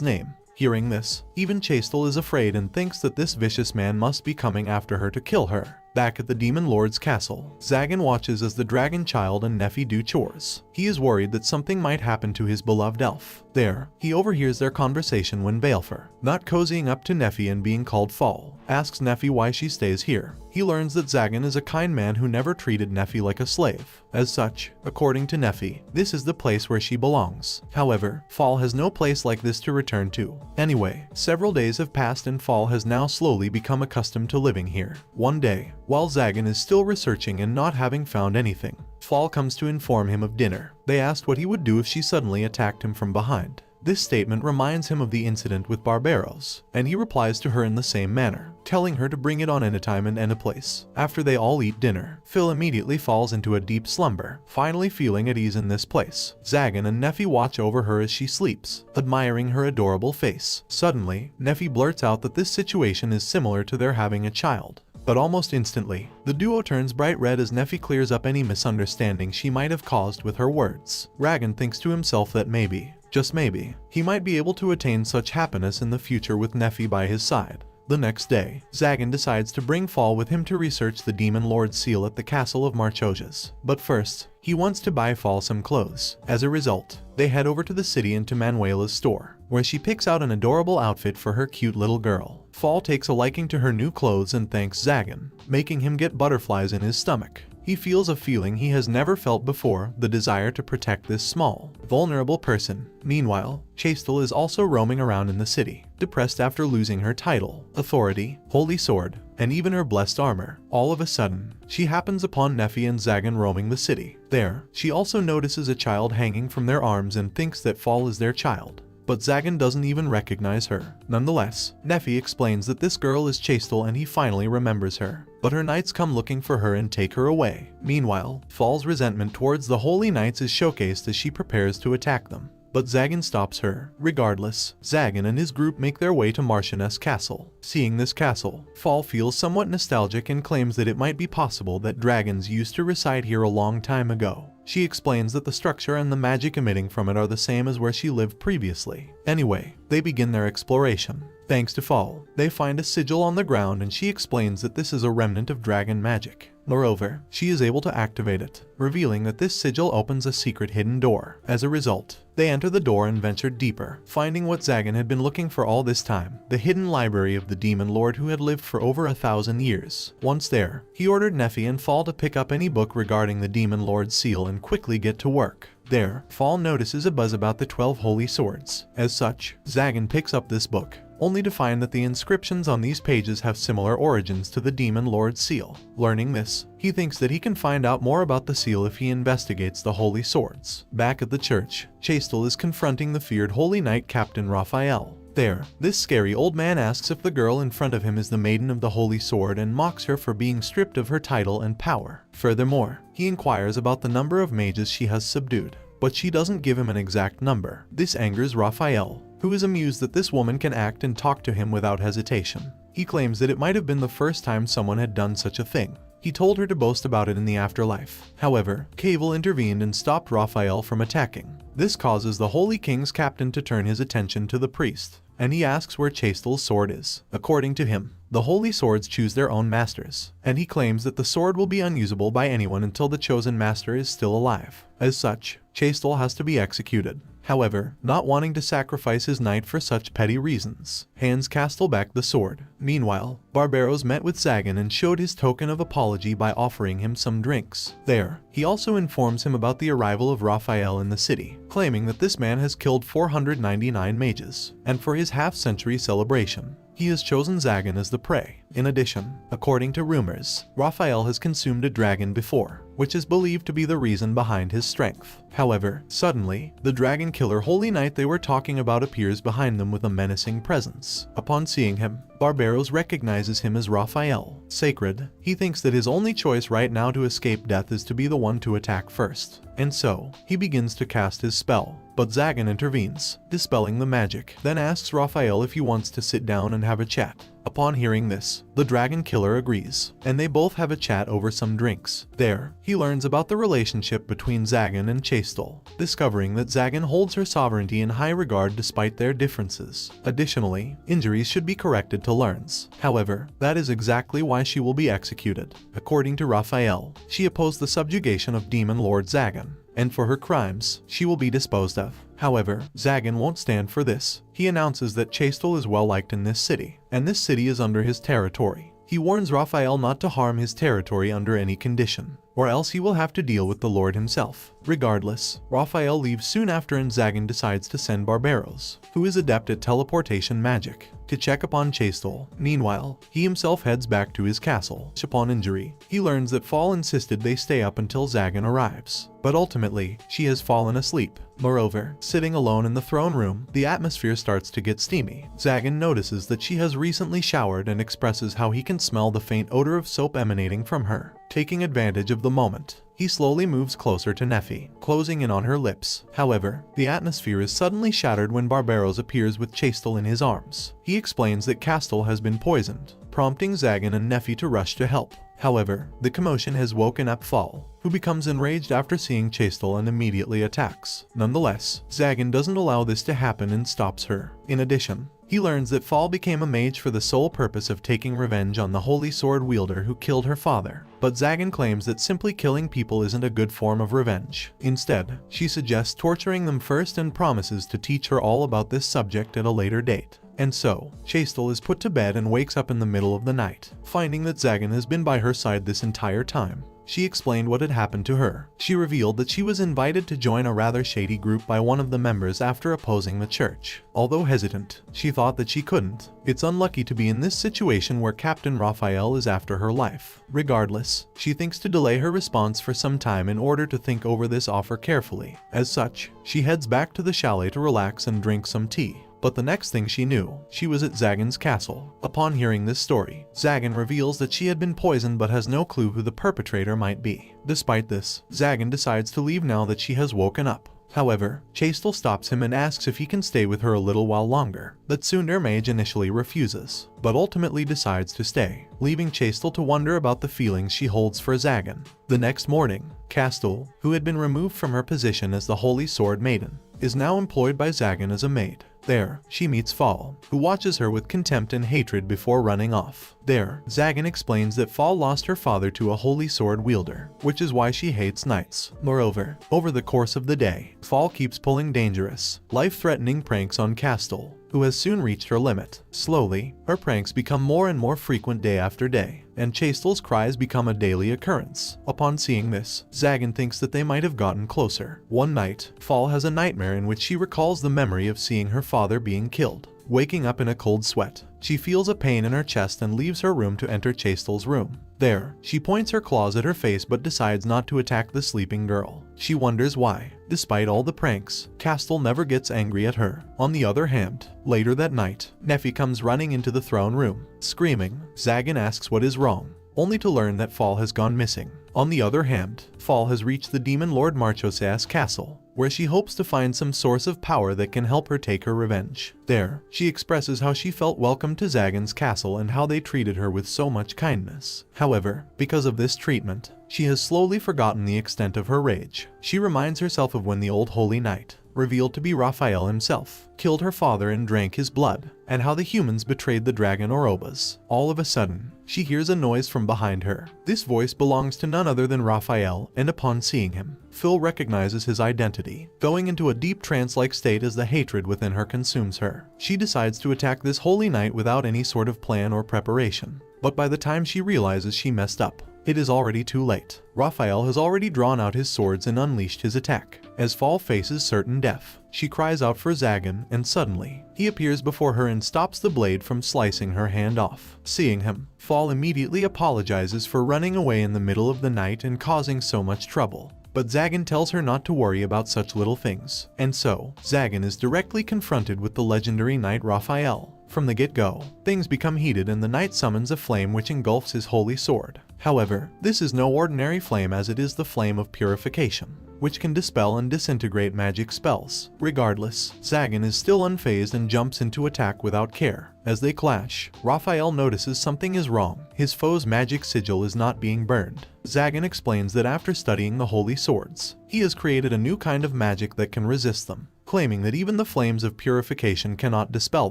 name. Hearing this, even Chastel is afraid and thinks that this vicious man must be coming after her to kill her. Back at the Demon Lord's castle, Zagan watches as the dragon child and Nephi do chores. He is worried that something might happen to his beloved elf. There, he overhears their conversation when Balefur, not cozying up to Nephi and being called Fall, asks Nephi why she stays here. He learns that Zagan is a kind man who never treated Nephi like a slave. As such, according to Nephi, this is the place where she belongs. However, Fall has no place like this to return to. Anyway, several days have passed and Fall has now slowly become accustomed to living here. One day, while Zagan is still researching and not having found anything, Fall comes to inform him of dinner. They asked what he would do if she suddenly attacked him from behind. This statement reminds him of the incident with Barbaros, and he replies to her in the same manner, telling her to bring it on any time and any place. After they all eat dinner, Phil immediately falls into a deep slumber, finally feeling at ease in this place. Zagan and Nephi watch over her as she sleeps, admiring her adorable face. Suddenly, Nephi blurts out that this situation is similar to their having a child. But almost instantly, the duo turns bright red as Nephi clears up any misunderstanding she might have caused with her words. Ragan thinks to himself that maybe, just maybe, he might be able to attain such happiness in the future with Nephi by his side. The next day, Zagan decides to bring Fall with him to research the Demon Lord's seal at the castle of Marchojas. But first, he wants to buy Fall some clothes. As a result, they head over to the city and to Manuela's store, where she picks out an adorable outfit for her cute little girl. Fall takes a liking to her new clothes and thanks Zagan, making him get butterflies in his stomach. He feels a feeling he has never felt before, the desire to protect this small, vulnerable person. Meanwhile, Chastel is also roaming around in the city, depressed after losing her title, authority, holy sword, and even her blessed armor. All of a sudden, she happens upon Nephi and Zagan roaming the city. There, she also notices a child hanging from their arms and thinks that Fall is their child. But Zagan doesn't even recognize her. Nonetheless, Nephi explains that this girl is Chastel and he finally remembers her. But her knights come looking for her and take her away. Meanwhile, Fall's resentment towards the Holy Knights is showcased as she prepares to attack them. But Zagan stops her. Regardless, Zagan and his group make their way to Marchioness Castle. Seeing this castle, Fall feels somewhat nostalgic and claims that it might be possible that dragons used to reside here a long time ago. She explains that the structure and the magic emitting from it are the same as where she lived previously. Anyway, they begin their exploration. Thanks to Fall, they find a sigil on the ground and she explains that this is a remnant of dragon magic. Moreover, she is able to activate it, revealing that this sigil opens a secret hidden door. As a result, they enter the door and venture deeper, finding what Zagan had been looking for all this time, the hidden library of the Demon Lord who had lived for over 1,000 years. Once there, he ordered Nephi and Fall to pick up any book regarding the Demon Lord's seal and quickly get to work. There, Fall notices a buzz about the 12 holy swords. As such, Zagan picks up this book, only to find that the inscriptions on these pages have similar origins to the Demon Lord's seal. Learning this, he thinks that he can find out more about the seal if he investigates the holy swords. Back at the church, Chastel is confronting the feared Holy Knight Captain Raphael. There, this scary old man asks if the girl in front of him is the Maiden of the Holy Sword and mocks her for being stripped of her title and power. Furthermore, he inquires about the number of mages she has subdued, but she doesn't give him an exact number. This angers Raphael, who is amused that this woman can act and talk to him without hesitation. He claims that it might have been the first time someone had done such a thing. He told her to boast about it in the afterlife. However, Cable intervened and stopped Raphael from attacking. This causes the Holy King's captain to turn his attention to the priest, and he asks where Chastel's sword is. According to him, the holy swords choose their own masters, and he claims that the sword will be unusable by anyone until the chosen master is still alive. As such, Chastel has to be executed. However, not wanting to sacrifice his knight for such petty reasons, hands Castel back the sword. Meanwhile, Barbaros met with Zagan and showed his token of apology by offering him some drinks. There, he also informs him about the arrival of Raphael in the city, claiming that this man has killed 499 mages, and for his half-century celebration, he has chosen Zagan as the prey. In addition, according to rumors, Raphael has consumed a dragon before, which is believed to be the reason behind his strength. However, suddenly, the dragon killer Holy Knight they were talking about appears behind them with a menacing presence. Upon seeing him, Barbaros recognizes him as Raphael. Sacred, he thinks that his only choice right now to escape death is to be the one to attack first, and so, he begins to cast his spell. But Zagan intervenes, dispelling the magic, then asks Raphael if he wants to sit down and have a chat. Upon hearing this, the dragon killer agrees, and they both have a chat over some drinks. There, he learns about the relationship between Zagan and Chastel, discovering that Zagan holds her sovereignty in high regard despite their differences. Additionally, injuries should be corrected to learns. However, that is exactly why she will be executed. According to Raphael, she opposed the subjugation of Demon Lord Zagan, and for her crimes, she will be disposed of. However, Zagan won't stand for this. He announces that Chastel is well liked in this city, and this city is under his territory. He warns Raphael not to harm his territory under any condition, or else he will have to deal with the Lord himself. Regardless, Raphael leaves soon after and Zagan decides to send Barbaros, who is adept at teleportation magic, to check upon Chastel. Meanwhile, he himself heads back to his castle. Upon injury, he learns that Fall insisted they stay up until Zagan arrives, but ultimately, she has fallen asleep. Moreover, sitting alone in the throne room, the atmosphere starts to get steamy. Zagan notices that she has recently showered and expresses how he can smell the faint odor of soap emanating from her. Taking advantage of the moment, he slowly moves closer to Nephi, closing in on her lips. However, the atmosphere is suddenly shattered when Barbaros appears with Chastel in his arms. He explains that Castel has been poisoned, prompting Zagan and Nephi to rush to help. However, the commotion has woken up Fall, who becomes enraged after seeing Chastel and immediately attacks. Nonetheless, Zagan doesn't allow this to happen and stops her. In addition, he learns that Fall became a mage for the sole purpose of taking revenge on the holy sword wielder who killed her father. But Zagan claims that simply killing people isn't a good form of revenge. Instead, she suggests torturing them first and promises to teach her all about this subject at a later date. And so, Chastel is put to bed and wakes up in the middle of the night, finding that Zagan has been by her side this entire time. She explained what had happened to her. She revealed that she was invited to join a rather shady group by one of the members after opposing the church. Although hesitant, she thought that she couldn't. It's unlucky to be in this situation where Captain Raphael is after her life. Regardless, she thinks to delay her response for some time in order to think over this offer carefully. As such, she heads back to the chalet to relax and drink some tea. But the next thing she knew, she was at Zagan's castle. Upon hearing this story, Zagan reveals that she had been poisoned but has no clue who the perpetrator might be. Despite this, Zagan decides to leave now that she has woken up. However, Chastel stops him and asks if he can stay with her a little while longer. The Tsundere mage initially refuses, but ultimately decides to stay, leaving Chastel to wonder about the feelings she holds for Zagan. The next morning, Castel, who had been removed from her position as the Holy Sword Maiden, is now employed by Zagan as a maid. There, she meets Fall, who watches her with contempt and hatred before running off. There, Zagan explains that Fall lost her father to a holy sword wielder, which is why she hates knights. Moreover, over the course of the day, Fall keeps pulling dangerous, life-threatening pranks on Castel, who has soon reached her limit. Slowly, her pranks become more and more frequent day after day, and Chastel's cries become a daily occurrence. Upon seeing this, Zagan thinks that they might have gotten closer. One night, Fall has a nightmare in which she recalls the memory of seeing her father being killed. Waking up in a cold sweat, she feels a pain in her chest and leaves her room to enter Chastel's room. There, she points her claws at her face but decides not to attack the sleeping girl. She wonders why. Despite all the pranks, Castel never gets angry at her. On the other hand, later that night, Nephi comes running into the throne room. Screaming, Zagan asks what is wrong, only to learn that Fall has gone missing. On the other hand, Fall has reached the Demon Lord Marchoseas castle, where she hopes to find some source of power that can help her take her revenge. There, she expresses how she felt welcome to Zagan's castle and how they treated her with so much kindness. However, because of this treatment, she has slowly forgotten the extent of her rage. She reminds herself of when the old holy knight, revealed to be Raphael himself, killed her father and drank his blood, and how the humans betrayed the dragon Orobas. All of a sudden, she hears a noise from behind her. This voice belongs to none other than Raphael, and upon seeing him, Phil recognizes his identity, going into a deep trance-like state as the hatred within her consumes her. She decides to attack this holy knight without any sort of plan or preparation, but by the time she realizes she messed up, it is already too late. Raphael has already drawn out his swords and unleashed his attack. As Fall faces certain death, she cries out for Zagan, and suddenly, he appears before her and stops the blade from slicing her hand off. Seeing him, Fall immediately apologizes for running away in the middle of the night and causing so much trouble. But Zagan tells her not to worry about such little things. And so, Zagan is directly confronted with the legendary knight Raphael. From the get-go, things become heated and the knight summons a flame which engulfs his holy sword. However, this is no ordinary flame, as it is the flame of purification, which can dispel and disintegrate magic spells. Regardless, Zagan is still unfazed and jumps into attack without care. As they clash, Raphael notices something is wrong. His foe's magic sigil is not being burned. Zagan explains that after studying the holy swords, he has created a new kind of magic that can resist them, claiming that even the flames of purification cannot dispel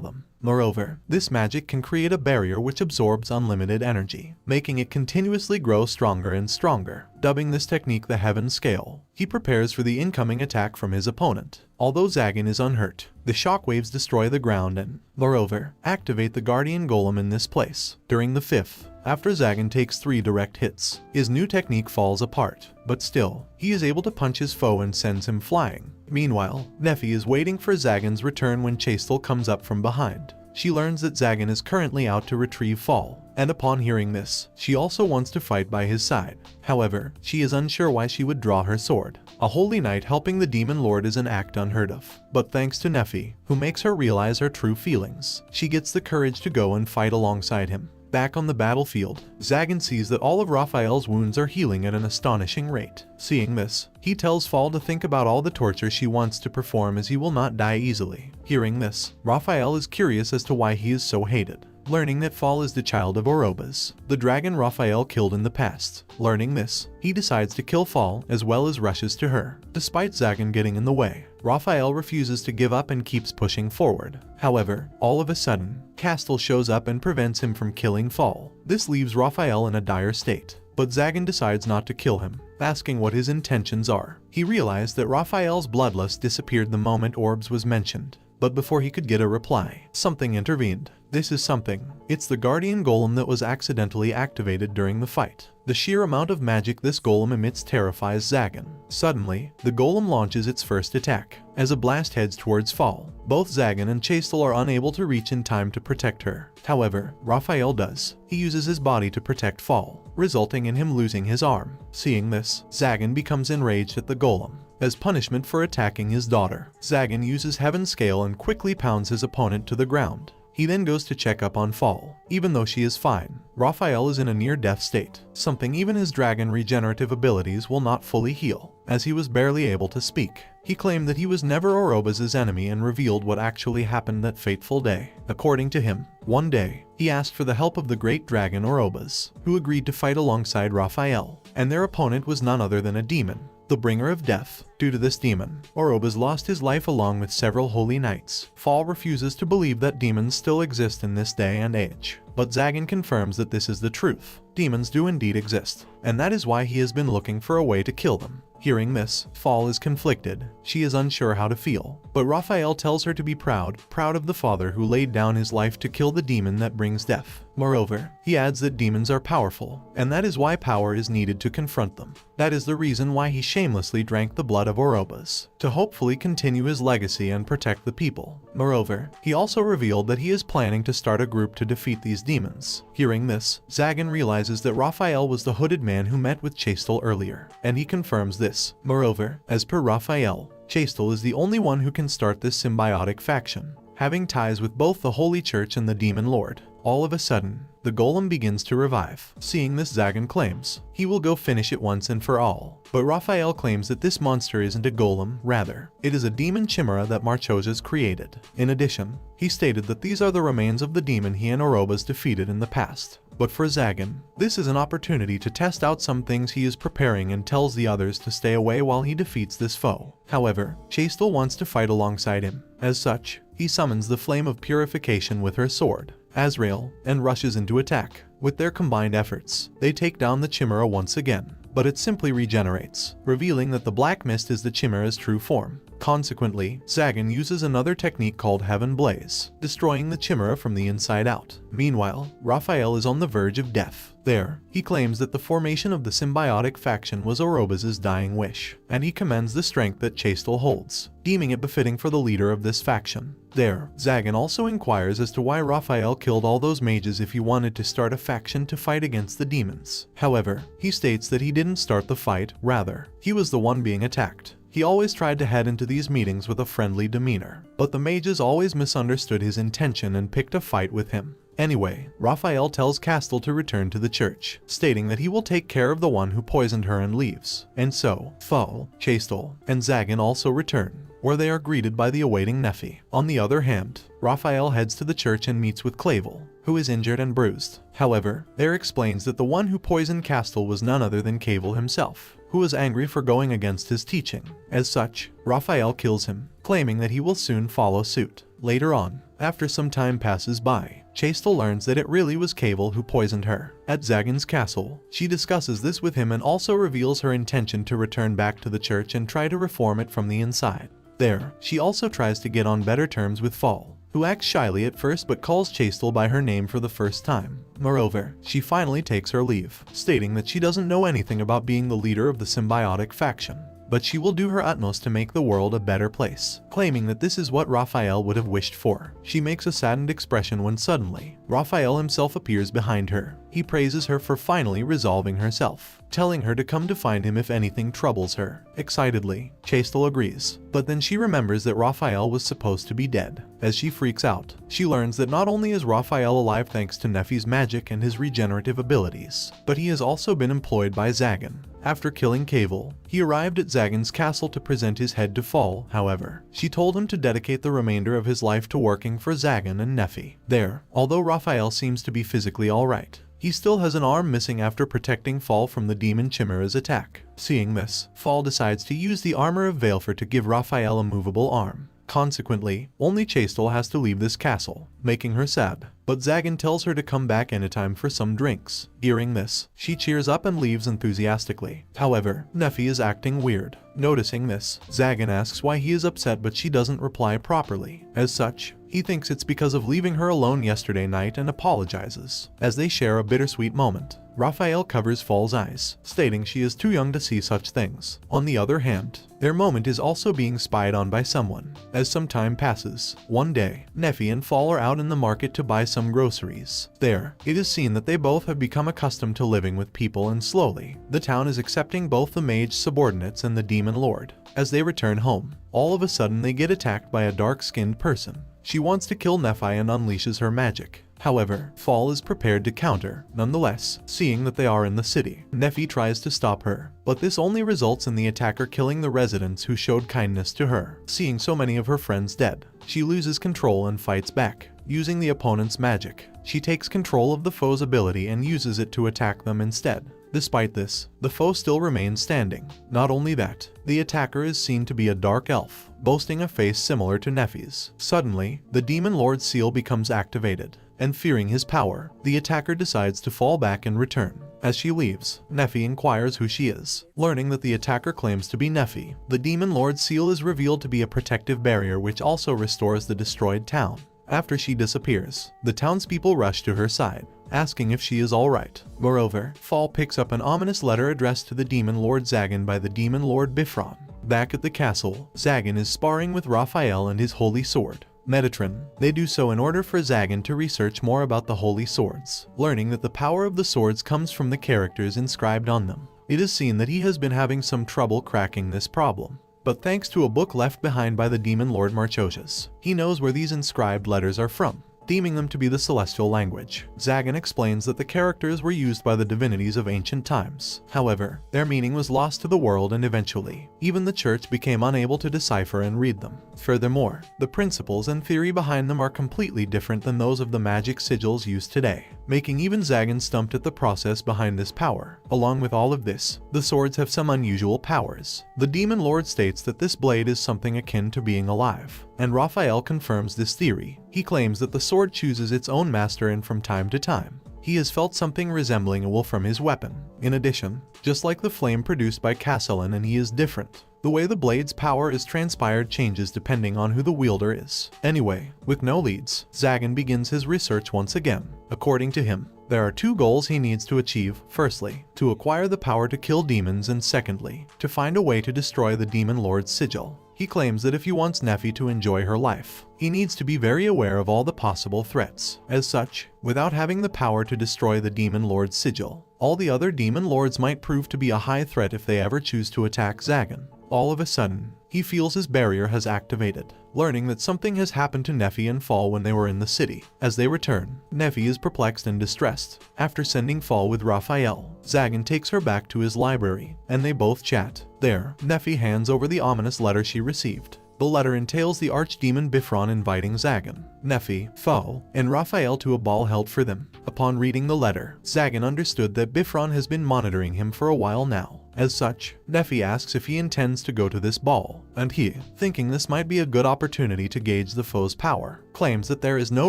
them. Moreover, this magic can create a barrier which absorbs unlimited energy, making it continuously grow stronger and stronger, dubbing this technique the Heaven Scale. He prepares for the incoming attack from his opponent. Although Zagan is unhurt, the shockwaves destroy the ground and, moreover, activate the Guardian Golem in this place. During the fifth, after Zagan takes 3 direct hits, his new technique falls apart, but still, he is able to punch his foe and sends him flying. Meanwhile, Nephi is waiting for Zagan's return when Chastel comes up from behind. She learns that Zagan is currently out to retrieve Fall, and upon hearing this, she also wants to fight by his side. However, she is unsure why she would draw her sword. A holy knight helping the demon lord is an act unheard of. But thanks to Nephi, who makes her realize her true feelings, she gets the courage to go and fight alongside him. Back on the battlefield, Zagan sees that all of Raphael's wounds are healing at an astonishing rate. Seeing this, he tells Fall to think about all the torture she wants to perform, as he will not die easily. Hearing this, Raphael is curious as to why he is so hated, learning that Fall is the child of Orobas, the dragon Raphael killed in the past. Learning this, he decides to kill Fall as well as rushes to her. Despite Zagan getting in the way, Raphael refuses to give up and keeps pushing forward. However, all of a sudden, Castel shows up and prevents him from killing Fall. This leaves Raphael in a dire state, but Zagan decides not to kill him, asking what his intentions are. He realized that Raphael's bloodlust disappeared the moment Orbs was mentioned, but before he could get a reply, something intervened. This is something. It's the Guardian Golem that was accidentally activated during the fight. The sheer amount of magic this golem emits terrifies Zagan. Suddenly, the golem launches its first attack. As a blast heads towards Fall, both Zagan and Chastel are unable to reach in time to protect her. However, Raphael does. He uses his body to protect Fall, resulting in him losing his arm. Seeing this, Zagan becomes enraged at the golem. As punishment for attacking his daughter, Zagan uses Heaven Scale and quickly pounds his opponent to the ground. He then goes to check up on Fall. Even though she is fine, Raphael is in a near-death state, something even his dragon regenerative abilities will not fully heal, as he was barely able to speak. He claimed that he was never Orobas' enemy and revealed what actually happened that fateful day. According to him, one day, he asked for the help of the great dragon Orobas, who agreed to fight alongside Raphael, and their opponent was none other than a demon, the bringer of death. Due to this demon, Orobas lost his life along with several holy knights. Fall refuses to believe that demons still exist in this day and age, but Zagan confirms that this is the truth. Demons do indeed exist, and that is why he has been looking for a way to kill them. Hearing this, Fall is conflicted. She is unsure how to feel, but Raphael tells her to be proud of the father who laid down his life to kill the demon that brings death. Moreover, he adds that demons are powerful, and that is why power is needed to confront them. That is the reason why he shamelessly drank the blood of Orobas, to hopefully continue his legacy and protect the people. Moreover, he also revealed that he is planning to start a group to defeat these demons. Hearing this, Zagan realizes that Raphael was the hooded man who met with Chastel earlier, and he confirms this. Moreover, as per Raphael, Chastel is the only one who can start this symbiotic faction, having ties with both the Holy Church and the Demon Lord. all of a sudden, the golem begins to revive. Seeing this, Zagan claims he will go finish it once and for all. But Raphael claims that this monster isn't a golem, rather, it is a demon chimera that Marchoses created. In addition, he stated that these are the remains of the demon he and Orobas defeated in the past. But for Zagan, this is an opportunity to test out some things he is preparing and tells the others to stay away while he defeats this foe. However, Chastel wants to fight alongside him. As such, he summons the Flame of Purification with her sword, Azrael, and rushes into attack. With their combined efforts, they take down the chimera once again, but it simply regenerates, revealing that the black mist is the chimera's true form. Consequently, Zagan uses another technique called Heaven Blaze, destroying the chimera from the inside out. Meanwhile, Raphael is on the verge of death. There, he claims that the formation of the symbiotic faction was Orobas' dying wish, and he commends the strength that Chastel holds, deeming it befitting for the leader of this faction. There, Zagan also inquires as to why Raphael killed all those mages if he wanted to start a faction to fight against the demons. However, he states that he didn't start the fight, rather, he was the one being attacked. He always tried to head into these meetings with a friendly demeanor, but the mages always misunderstood his intention and picked a fight with him. Anyway, Raphael tells Castel to return to the church, stating that he will take care of the one who poisoned her and leaves. And so, Fall, Chastel, and Zagan also return, where they are greeted by the awaiting Nephi. On the other hand, Raphael heads to the church and meets with Clavel, who is injured and bruised. However, there explains that the one who poisoned Castel was none other than Clavel himself, who was angry for going against his teaching. As such, Raphael kills him, claiming that he will soon follow suit. Later on, after some time passes by, Chastel learns that it really was Clavel who poisoned her. At Zagan's castle, she discusses this with him and also reveals her intention to return back to the church and try to reform it from the inside. There, she also tries to get on better terms with Fall, who acts shyly at first but calls Chastel by her name for the first time. Moreover, she finally takes her leave, stating that she doesn't know anything about being the leader of the symbiotic faction, but she will do her utmost to make the world a better place, claiming that this is what Raphael would have wished for. She makes a saddened expression when suddenly, Raphael himself appears behind her. He praises her for finally resolving herself, telling her to come to find him if anything troubles her. Excitedly, Chastel agrees, but then she remembers that Raphael was supposed to be dead. As she freaks out, she learns that not only is Raphael alive thanks to Nephi's magic and his regenerative abilities, but he has also been employed by Zagan. After killing Clavel, he arrived at Zagan's castle to present his head to Fall. However, she told him to dedicate the remainder of his life to working for Zagan and Nephi. There, although Raphael seems to be physically alright, he still has an arm missing after protecting Fall from the demon chimera's attack. Seeing this, Fall decides to use the armor of Veilfer to give Raphael a movable arm. Consequently, only Chastel has to leave this castle, making her sad. But Zagan tells her to come back anytime for some drinks. Hearing this, she cheers up and leaves enthusiastically. However, Nephi is acting weird. Noticing this, Zagan asks why he is upset, but she doesn't reply properly. As such, he thinks it's because of leaving her alone yesterday night and apologizes. As they share a bittersweet moment, Raphael covers Fall's eyes, stating she is too young to see such things. On the other hand, their moment is also being spied on by someone. As some time passes, one day, Nephi and Fall are out in the market to buy some groceries. There, it is seen that they both have become accustomed to living with people, and slowly, the town is accepting both the mage subordinates and the demon lord. As they return home, all of a sudden they get attacked by a dark-skinned person. She wants to kill Nephi and unleashes her magic. However, Fall is prepared to counter. Nonetheless, seeing that they are in the city, Nephi tries to stop her, but this only results in the attacker killing the residents who showed kindness to her. Seeing so many of her friends dead, she loses control and fights back. Using the opponent's magic, she takes control of the foe's ability and uses it to attack them instead. Despite this, the foe still remains standing. Not only that, the attacker is seen to be a dark elf, boasting a face similar to Nephi's. Suddenly, the demon lord's seal becomes activated, and fearing his power, the attacker decides to fall back and return. As she leaves, Nephi inquires who she is. Learning that the attacker claims to be Nephi, the demon lord's seal is revealed to be a protective barrier which also restores the destroyed town. After she disappears, the townspeople rush to her side, asking if she is alright. Moreover, Fall picks up an ominous letter addressed to the demon lord Zagan by the demon lord Bifron. Back at the castle, Zagan is sparring with Raphael and his holy sword, Metatron. They do so in order for Zagan to research more about the holy swords, learning that the power of the swords comes from the characters inscribed on them. It is seen that he has been having some trouble cracking this problem, but thanks to a book left behind by the demon lord Marchoses, he knows where these inscribed letters are from. deeming them to be the celestial language. Zagan explains that the characters were used by the divinities of ancient times. However, their meaning was lost to the world, and eventually, even the church became unable to decipher and read them. Furthermore, the principles and theory behind them are completely different than those of the magic sigils used today, making even Zagan stumped at the process behind this power. Along with all of this, the swords have some unusual powers. The demon lord states that this blade is something akin to being alive, and Raphael confirms this theory. He claims that the sword chooses its own master, and from time to time, he has felt something resembling a wolf from his weapon. In addition, just like the flame produced by Castellan, and he is different. The way the blade's power is transpired changes depending on who the wielder is. Anyway, with no leads, Zagan begins his research once again. According to him, there are two goals he needs to achieve. Firstly, to acquire the power to kill demons, and secondly, to find a way to destroy the demon lord's sigil. He claims that if he wants Nephi to enjoy her life, he needs to be very aware of all the possible threats. As such, without having the power to destroy the demon lord's sigil, all the other demon lords might prove to be a high threat if they ever choose to attack Zagan. All of a sudden, he feels his barrier has activated, learning that something has happened to Nephi and Fall when they were in the city. As they return, Nephi is perplexed and distressed. After sending Fall with Raphael, Zagan takes her back to his library, and they both chat. There, Nephi hands over the ominous letter she received. The letter entails the archdemon Bifron inviting Zagan, Nephi, Fall, and Raphael to a ball held for them. Upon reading the letter, Zagan understood that Bifron has been monitoring him for a while now. As such, Nephi asks if he intends to go to this ball, and he, thinking this might be a good opportunity to gauge the foe's power, claims that there is no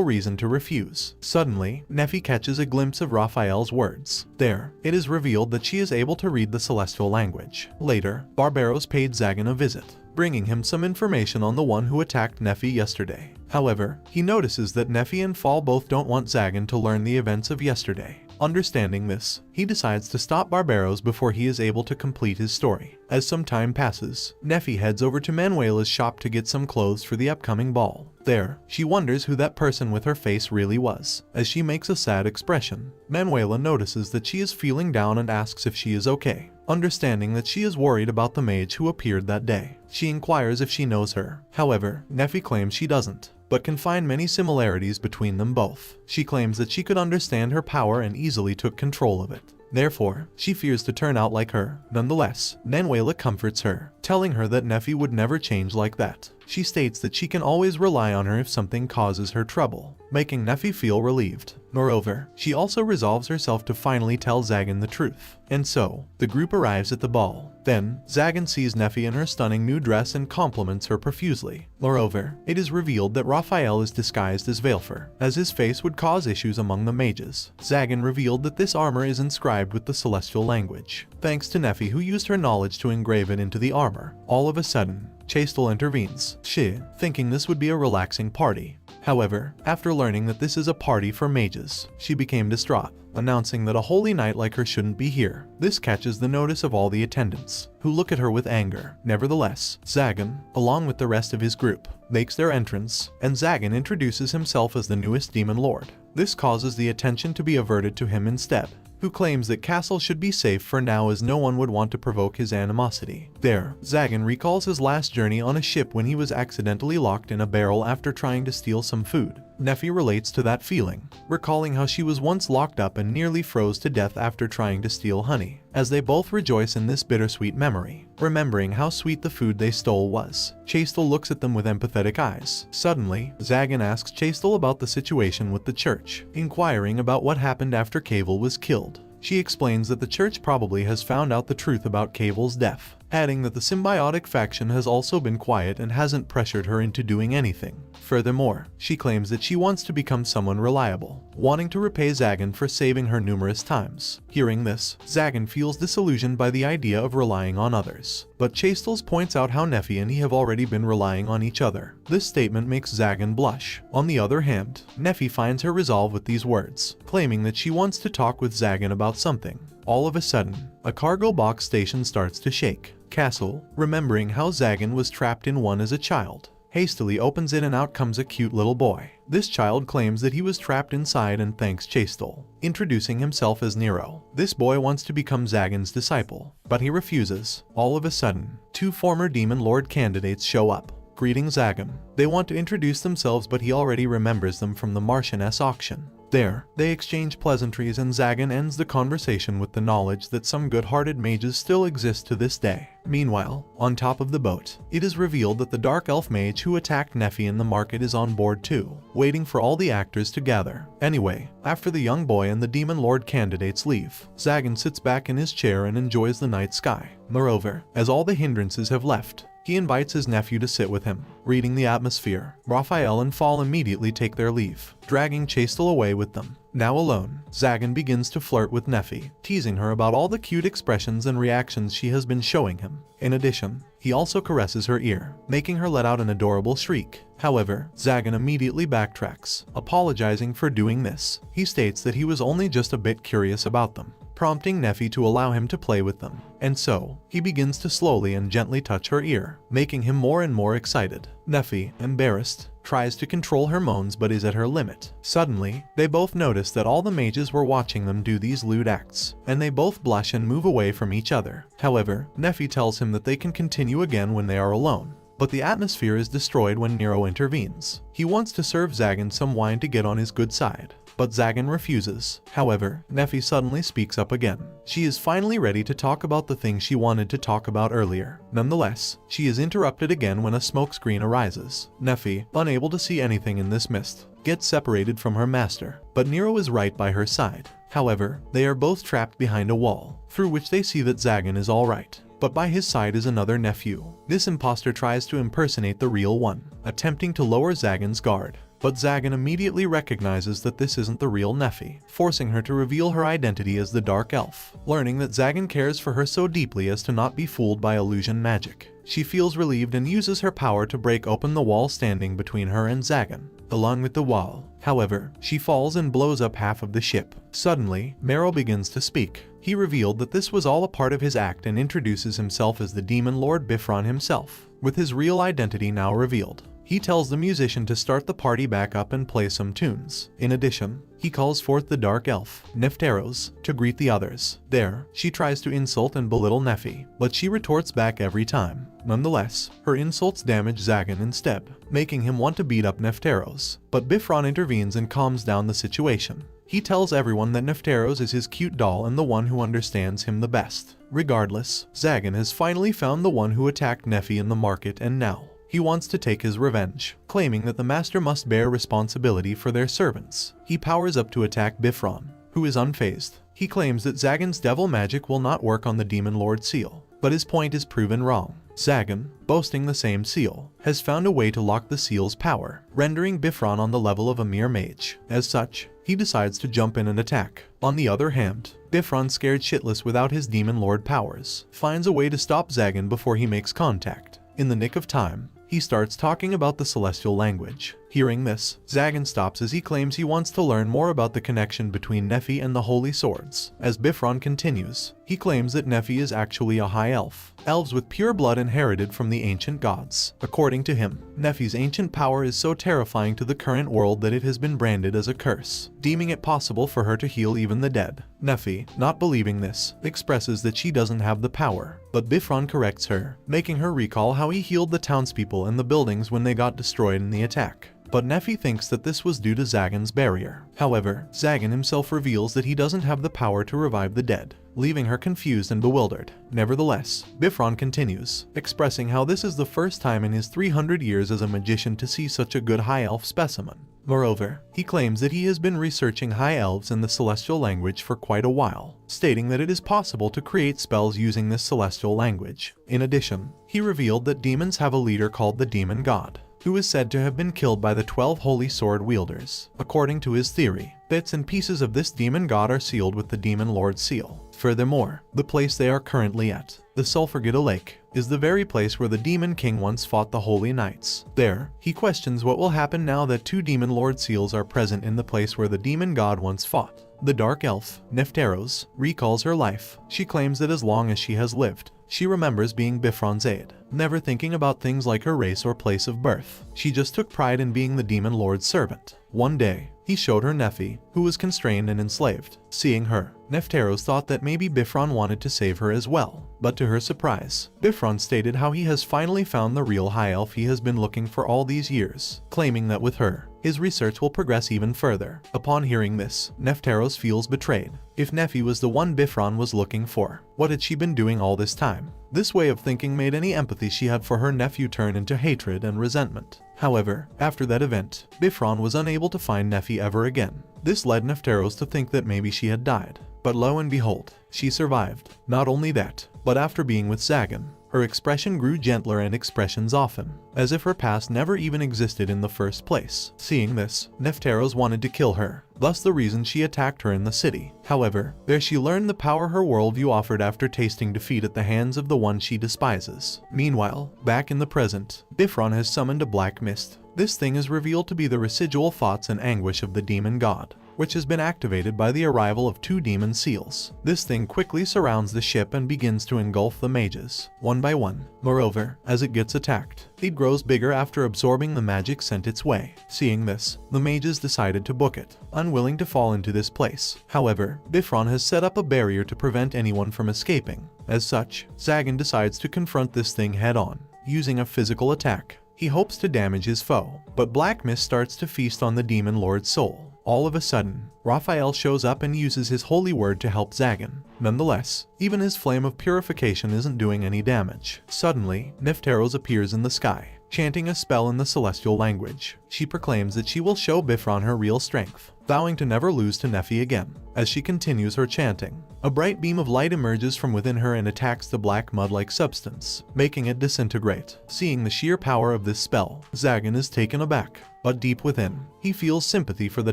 reason to refuse. Suddenly, Nephi catches a glimpse of Raphael's words. There, it is revealed that she is able to read the celestial language. Later, Barbaros paid Zagan a visit, bringing him some information on the one who attacked Nephi yesterday. However, he notices that Nephi and Fall both don't want Zagan to learn the events of yesterday. Understanding this, he decides to stop Barbaros before he is able to complete his story. As some time passes, Nephi heads over to Manuela's shop to get some clothes for the upcoming ball. There, she wonders who that person with her face really was. As she makes a sad expression, Manuela notices that she is feeling down and asks if she is okay. Understanding that she is worried about the mage who appeared that day, she inquires if she knows her. However, Nephi claims she doesn't, but can find many similarities between them both. She claims that she could understand her power and easily took control of it. Therefore, she fears to turn out like her. Nonetheless, Manuela comforts her, telling her that Nephi would never change like that. She states that she can always rely on her if something causes her trouble, making Nephi feel relieved. Moreover, she also resolves herself to finally tell Zagan the truth. And so, the group arrives at the ball. Then, Zagan sees Nephi in her stunning new dress and compliments her profusely. Moreover, it is revealed that Raphael is disguised as Valefor, as his face would cause issues among the mages. Zagan revealed that this armor is inscribed with the celestial language, thanks to Nephi, who used her knowledge to engrave it into the armor. All of a sudden, Chastel intervenes, she thinking this would be a relaxing party. However, after learning that this is a party for mages, she became distraught, announcing that a holy knight like her shouldn't be here. This catches the notice of all the attendants, who look at her with anger. Nevertheless, Zagan, along with the rest of his group, makes their entrance, and Zagan introduces himself as the newest demon lord. This causes the attention to be averted to him instead, who claims that Castle should be safe for now as no one would want to provoke his animosity. There, Zagan recalls his last journey on a ship when he was accidentally locked in a barrel after trying to steal some food. Nephi relates to that feeling, recalling how she was once locked up and nearly froze to death after trying to steal honey. As they both rejoice in this bittersweet memory, remembering how sweet the food they stole was, Chastel looks at them with empathetic eyes. Suddenly, Zagan asks Chastel about the situation with the church, inquiring about what happened after Cable was killed. She explains that the church probably has found out the truth about Cable's death, adding that the symbiotic faction has also been quiet and hasn't pressured her into doing anything. Furthermore, she claims that she wants to become someone reliable, wanting to repay Zagan for saving her numerous times. Hearing this, Zagan feels disillusioned by the idea of relying on others. But Chastels points out how Nephi and he have already been relying on each other. This statement makes Zagan blush. On the other hand, Nephi finds her resolve with these words, claiming that she wants to talk with Zagan about something. All of a sudden, a cargo box station starts to shake. Castle, remembering how Zagan was trapped in one as a child, hastily opens it and out comes a cute little boy. This child claims that he was trapped inside and thanks Chastel, introducing himself as Nero. This boy wants to become Zagan's disciple, but he refuses. All of a sudden, two former Demon Lord candidates show up. greeting Zagan. They want to introduce themselves, but he already remembers them from the Martian-S auction. There, they exchange pleasantries and Zagan ends the conversation with the knowledge that some good-hearted mages still exist to this day. Meanwhile, on top of the boat, it is revealed that the Dark Elf mage who attacked Nephi in the market is on board too, waiting for all the actors to gather. Anyway, after the young boy and the Demon Lord candidates leave, Zagan sits back in his chair and enjoys the night sky. Moreover, as all the hindrances have left, he invites his nephew to sit with him. Reading the atmosphere, Raphael and Fall immediately take their leave, dragging Chastel away with them. Now alone, Zagan begins to flirt with Nephi, teasing her about all the cute expressions and reactions she has been showing him. In addition, he also caresses her ear, making her let out an adorable shriek. However, Zagan immediately backtracks, apologizing for doing this. He states that he was only just a bit curious about them, prompting Nephi to allow him to play with them. And so, he begins to slowly and gently touch her ear, making him more and more excited. Nephi, embarrassed, tries to control her moans but is at her limit. Suddenly, they both notice that all the mages were watching them do these lewd acts, and they both blush and move away from each other. However, Nephi tells him that they can continue again when they are alone. But the atmosphere is destroyed when Nero intervenes. He wants to serve Zagan some wine to get on his good side, but Zagan refuses. However, Nephi suddenly speaks up again. She is finally ready to talk about the thing she wanted to talk about earlier. Nonetheless, she is interrupted again when a smokescreen arises. Nephi, unable to see anything in this mist, gets separated from her master, but Nero is right by her side. However, they are both trapped behind a wall, through which they see that Zagan is alright. But by his side is another nephew. This imposter tries to impersonate the real one, attempting to lower Zagan's guard. But Zagan immediately recognizes that this isn't the real Nephi, forcing her to reveal her identity as the Dark Elf. Learning that Zagan cares for her so deeply as to not be fooled by illusion magic, she feels relieved and uses her power to break open the wall standing between her and Zagan. Along with the wall, however, she falls and blows up half of the ship. Suddenly, Maou begins to speak. He revealed that this was all a part of his act and introduces himself as the Demon Lord Bifron himself, with his real identity now revealed. He tells the musician to start the party back up and play some tunes. In addition, he calls forth the Dark Elf, Nefteros, to greet the others. There, she tries to insult and belittle Nephi, but she retorts back every time. Nonetheless, her insults damage Zagan instead, making him want to beat up Nefteros. But Bifron intervenes and calms down the situation. He tells everyone that Nefteros is his cute doll and the one who understands him the best. Regardless, Zagan has finally found the one who attacked Nephi in the market, and now he wants to take his revenge, claiming that the master must bear responsibility for their servants. He powers up to attack Bifron, who is unfazed. He claims that Zagan's devil magic will not work on the Demon Lord seal, but his point is proven wrong. Zagan, boasting the same seal, has found a way to lock the seal's power, rendering Bifron on the level of a mere mage. As such, he decides to jump in and attack. On the other hand, Bifron, scared shitless without his Demon Lord powers, finds a way to stop Zagan before he makes contact. In the nick of time, he starts talking about the celestial language. Hearing this, Zagan stops as he claims he wants to learn more about the connection between Nephi and the Holy Swords. As Bifron continues, he claims that Nephi is actually a high elf, elves with pure blood inherited from the ancient gods. According to him, Nephi's ancient power is so terrifying to the current world that it has been branded as a curse, deeming it possible for her to heal even the dead. Nephi, not believing this, expresses that she doesn't have the power, but Bifron corrects her, making her recall how he healed the townspeople and the buildings when they got destroyed in the attack. But Nephi thinks that this was due to Zagan's barrier. However, Zagan himself reveals that he doesn't have the power to revive the dead, leaving her confused and bewildered. Nevertheless, Bifron continues, expressing how this is the first time in his 300 years as a magician to see such a good high elf specimen. Moreover, he claims that he has been researching high elves and the celestial language for quite a while, stating that it is possible to create spells using this celestial language. In addition, he revealed that demons have a leader called the Demon God, who is said to have been killed by the 12 holy sword wielders. According to his theory, bits and pieces of this demon god are sealed with the Demon Lord seal. Furthermore, the place they are currently at, the Sulfurgita Lake, is the very place where the Demon King once fought the Holy Knights. There, he questions what will happen now that 2 Demon Lord seals are present in the place where the demon god once fought. The Dark Elf, Nefteros, recalls her life. She claims that as long as she has lived, she remembers being Bifron's aide, never thinking about things like her race or place of birth. She just took pride in being the Demon Lord's servant. One day, he showed her Nephi, who was constrained and enslaved. Seeing her, Nefteros thought that maybe Bifron wanted to save her as well, But to her surprise, Bifron stated how he has finally found the real high elf he has been looking for all these years, claiming that with her, his research will progress even further. Upon hearing this, Nefteros feels betrayed. If Nephi was the one Bifron was looking for, what had she been doing all this time? This way of thinking made any empathy she had for her nephew turn into hatred and resentment. However, after that event, Bifron was unable to find Nephi ever again. This led Nefteros to think that maybe she had died. But lo and behold, she survived. Not only that, but after being with Zagan, her expression grew gentler and expressions often, as if her past never even existed in the first place. Seeing this, Nefteros wanted to kill her, thus the reason she attacked her in the city. However, there she learned the power her worldview offered after tasting defeat at the hands of the one she despises. Meanwhile, back in the present, Bifron has summoned a black mist. This thing is revealed to be the residual thoughts and anguish of the demon god, which has been activated by the arrival of 2 demon seals. This thing quickly surrounds the ship and begins to engulf the mages, one by one. Moreover, as it gets attacked, it grows bigger after absorbing the magic sent its way. Seeing this, the mages decided to book it, unwilling to fall into this place. However, Bifron has set up a barrier to prevent anyone from escaping. As such, Zagan decides to confront this thing head-on, using a physical attack. He hopes to damage his foe, but Black Mist starts to feast on the demon lord's soul. All of a sudden, Raphael shows up and uses his holy word to help Zagan. Nonetheless, even his flame of purification isn't doing any damage. Suddenly, Nefteros appears in the sky, chanting a spell in the celestial language. She proclaims that she will show Bifron her real strength, vowing to never lose to Nephi again. As she continues her chanting, a bright beam of light emerges from within her and attacks the black mud-like substance, making it disintegrate. Seeing the sheer power of this spell, Zagan is taken aback, but deep within, he feels sympathy for the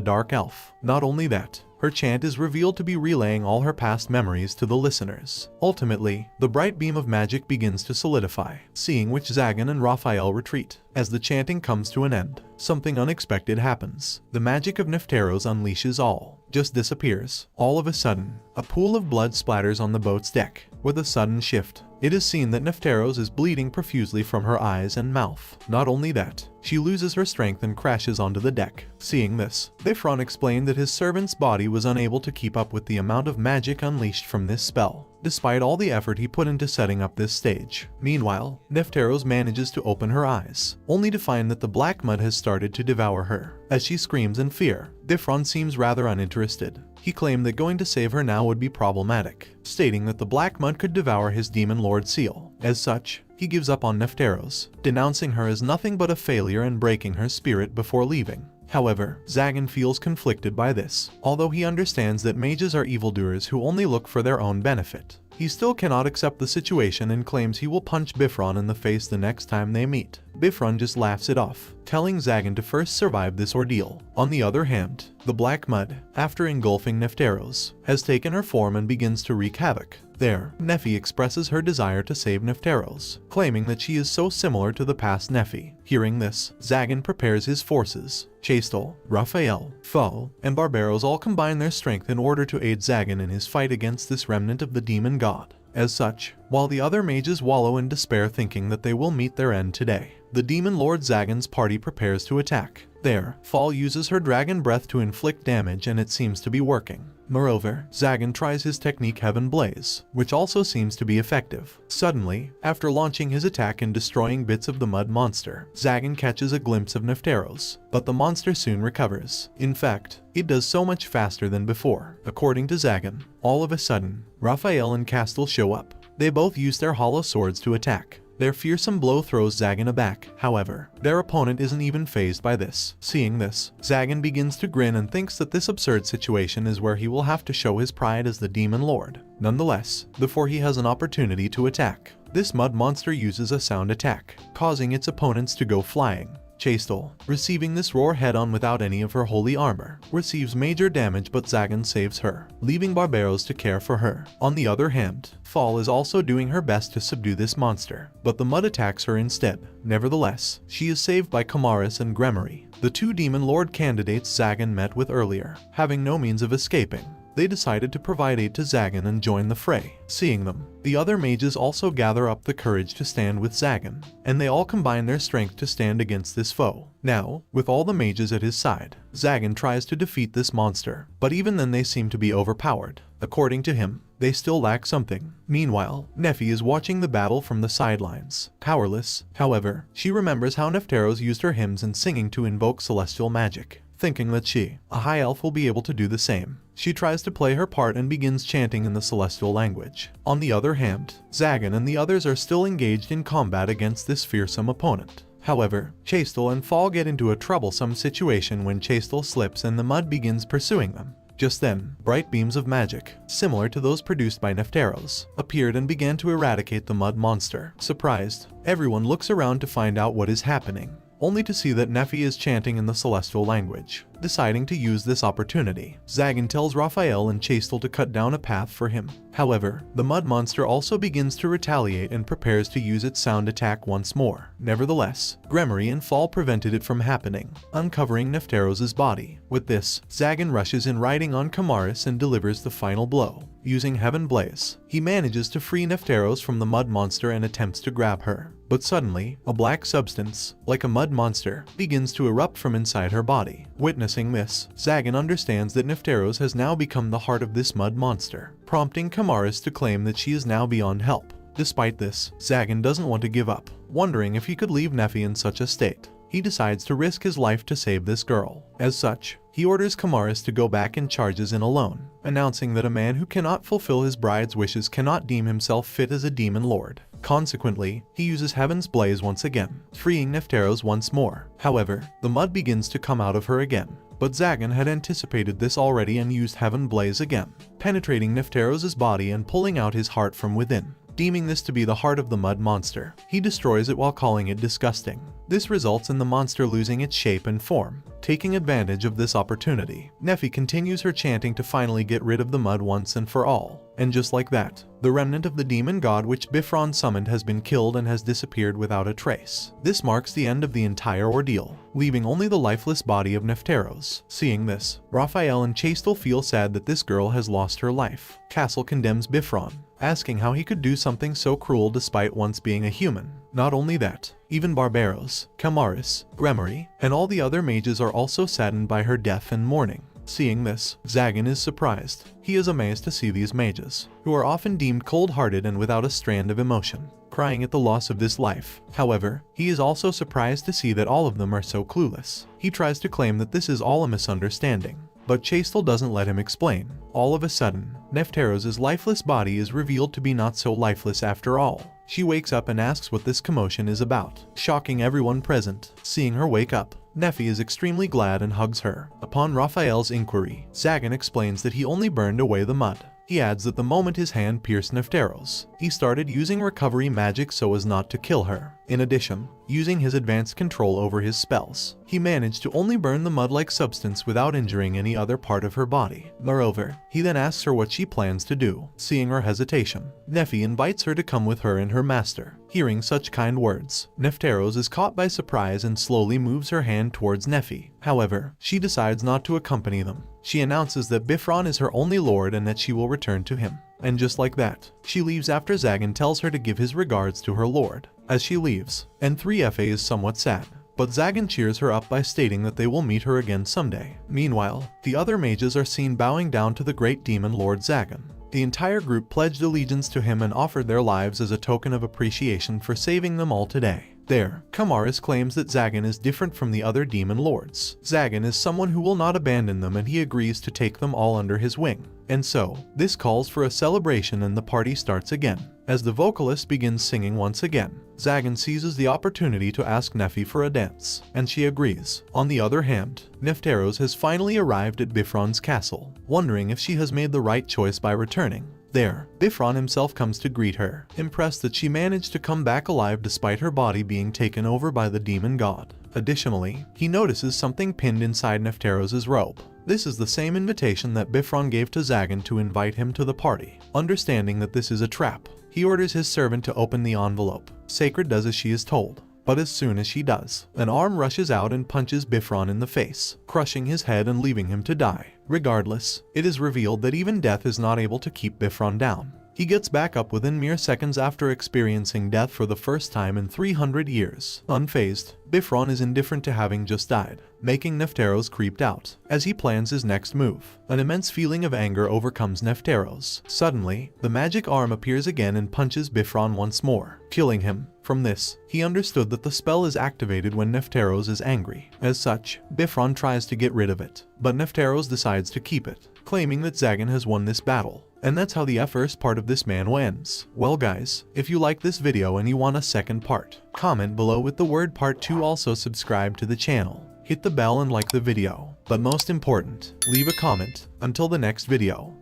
dark elf. Not only that, her chant is revealed to be relaying all her past memories to the listeners. Ultimately, the bright beam of magic begins to solidify, seeing which Zagan and Raphael retreat. As the chanting comes to an end, something unexpected happens. The magic of Nefteros unleashes all, just disappears. All of a sudden, a pool of blood splatters on the boat's deck. With a sudden shift, it is seen that Nefteros is bleeding profusely from her eyes and mouth. Not only that, she loses her strength and crashes onto the deck. Seeing this, Bifron explained that his servant's body was unable to keep up with the amount of magic unleashed from this spell, despite all the effort he put into setting up this stage. Meanwhile, Nefteros manages to open her eyes, only to find that the black mud has started to devour her. As she screams in fear, Bifron seems rather uninterested. He claimed that going to save her now would be problematic, stating that the black mud could devour his demon lord seal. As such, he gives up on Nefteros, denouncing her as nothing but a failure and breaking her spirit before leaving. However, Zagan feels conflicted by this. Although he understands that mages are evildoers who only look for their own benefit, he still cannot accept the situation and claims he will punch Bifron in the face the next time they meet. Bifron just laughs it off, telling Zagan to first survive this ordeal. On the other hand, the black mud, after engulfing Nefteros, has taken her form and begins to wreak havoc. There, Nephi expresses her desire to save Nefteros, claiming that she is so similar to the past Nephi. Hearing this, Zagan prepares his forces. Chastel, Raphael, Foe, and Barbaros all combine their strength in order to aid Zagan in his fight against this remnant of the demon god. As such, while the other mages wallow in despair thinking that they will meet their end today, the demon lord Zagan's party prepares to attack. There, Fall uses her dragon breath to inflict damage and it seems to be working. Moreover, Zagan tries his technique Heaven Blaze, which also seems to be effective. Suddenly, after launching his attack and destroying bits of the mud monster, Zagan catches a glimpse of Nefteros, but the monster soon recovers. In fact, it does so much faster than before. According to Zagan, all of a sudden, Raphael and Castel show up. They both use their hollow swords to attack. Their fearsome blow throws Zagan aback. However, their opponent isn't even fazed by this. Seeing this, Zagan begins to grin and thinks that this absurd situation is where he will have to show his pride as the demon lord. Nonetheless, before he has an opportunity to attack, this mud monster uses a sound attack, causing its opponents to go flying. Chastel, receiving this roar head-on without any of her holy armor, receives major damage but Zagan saves her, leaving Barbaros to care for her. On the other hand, Fall is also doing her best to subdue this monster, but the mud attacks her instead. Nevertheless, she is saved by Comaris and Gremory, the 2 demon lord candidates Zagan met with earlier. Having no means of escaping, they decided to provide aid to Zagan and join the fray. Seeing them, the other mages also gather up the courage to stand with Zagan, and they all combine their strength to stand against this foe. Now, with all the mages at his side, Zagan tries to defeat this monster, but even then they seem to be overpowered. According to him, they still lack something. Meanwhile, Nephi is watching the battle from the sidelines. Powerless, however, she remembers how Nefteros used her hymns and singing to invoke celestial magic. Thinking that she, a high elf, will be able to do the same, she tries to play her part and begins chanting in the celestial language. On the other hand, Zagan and the others are still engaged in combat against this fearsome opponent. However, Chastel and Fall get into a troublesome situation when Chastel slips and the mud begins pursuing them. Just then, bright beams of magic, similar to those produced by Nefteros, appeared and began to eradicate the mud monster. Surprised, everyone looks around to find out what is happening, only to see that Nephi is chanting in the celestial language. Deciding to use this opportunity, Zagan tells Raphael and Chastel to cut down a path for him. However, the mud monster also begins to retaliate and prepares to use its sound attack once more. Nevertheless, Gremory and Fall prevented it from happening, uncovering Nefteros' body. With this, Zagan rushes in riding on Kamaris and delivers the final blow. Using Heaven Blaze, he manages to free Nefteros from the mud monster and attempts to grab her. But suddenly, a black substance, like a mud monster, begins to erupt from inside her body. Witnessing this, Zagan understands that Nefteros has now become the heart of this mud monster, prompting Kamaris to claim that she is now beyond help. Despite this, Zagan doesn't want to give up, wondering if he could leave Nephi in such a state. He decides to risk his life to save this girl. As such, he orders Kamaris to go back and charges in alone, announcing that a man who cannot fulfill his bride's wishes cannot deem himself fit as a demon lord. Consequently, he uses Heaven's Blaze once again, freeing Nefteros once more. However, the mud begins to come out of her again, but Zagan had anticipated this already and used Heaven Blaze again, penetrating Nefteros' body and pulling out his heart from within. Deeming this to be the heart of the mud monster, he destroys it while calling it disgusting. This results in the monster losing its shape and form. Taking advantage of this opportunity, Nephi continues her chanting to finally get rid of the mud once and for all. And just like that, the remnant of the demon god which Bifron summoned has been killed and has disappeared without a trace. This marks the end of the entire ordeal, leaving only the lifeless body of Nefteros. Seeing this, Raphael and Chastel feel sad that this girl has lost her life. Castle condemns Bifron, asking how he could do something so cruel despite once being a human. Not only that, even Barbaros, Kamaris, Gremory, and all the other mages are also saddened by her death and mourning. Seeing this, Zagan is surprised. He is amazed to see these mages, who are often deemed cold-hearted and without a strand of emotion, crying at the loss of this life. However, he is also surprised to see that all of them are so clueless. He tries to claim that this is all a misunderstanding, but Chastel doesn't let him explain. All of a sudden, Nefteros' lifeless body is revealed to be not so lifeless after all. She wakes up and asks what this commotion is about, shocking everyone present. Seeing her wake up, Nephi is extremely glad and hugs her. Upon Raphael's inquiry, Zagan explains that he only burned away the mud. He adds that the moment his hand pierced Nefteros, he started using recovery magic so as not to kill her. In addition, using his advanced control over his spells, he managed to only burn the mud-like substance without injuring any other part of her body. Moreover, he then asks her what she plans to do. Seeing her hesitation, Nephi invites her to come with her and her master. Hearing such kind words, Nefteros is caught by surprise and slowly moves her hand towards Nephi. However, she decides not to accompany them. She announces that Bifron is her only lord and that she will return to him. And just like that, she leaves after Zagan tells her to give his regards to her lord. As she leaves, N3FA is somewhat sad, but Zagan cheers her up by stating that they will meet her again someday. Meanwhile, the other mages are seen bowing down to the great demon lord Zagan. The entire group pledged allegiance to him and offered their lives as a token of appreciation for saving them all today. There, Kamaris claims that Zagan is different from the other demon lords. Zagan is someone who will not abandon them and he agrees to take them all under his wing. And so, this calls for a celebration and the party starts again. As the vocalist begins singing once again, Zagan seizes the opportunity to ask Nephi for a dance, and she agrees. On the other hand, Nefteros has finally arrived at Bifron's castle, wondering if she has made the right choice by returning. There, Bifron himself comes to greet her, impressed that she managed to come back alive despite her body being taken over by the demon god. Additionally, he notices something pinned inside Nefteros' robe. This is the same invitation that Bifron gave to Zagan to invite him to the party. Understanding that this is a trap, he orders his servant to open the envelope. Sacred does as she is told. But as soon as she does, an arm rushes out and punches Bifron in the face, crushing his head and leaving him to die. Regardless, it is revealed that even death is not able to keep Bifron down. He gets back up within mere seconds after experiencing death for the first time in 300 years. Unfazed, Bifron is indifferent to having just died, making Nefteros creeped out as he plans his next move. An immense feeling of anger overcomes Nefteros. Suddenly, the magic arm appears again and punches Bifron once more, killing him. From this, he understood that the spell is activated when Nefteros is angry. As such, Bifron tries to get rid of it, but Nefteros decides to keep it, claiming that Zagan has won this battle. And that's how the first part of this manhwa ends. Well guys, if you like this video and you want a second part, comment below with the word part 2. Also subscribe to the channel, hit the bell and like the video. But most important, leave a comment. Until the next video.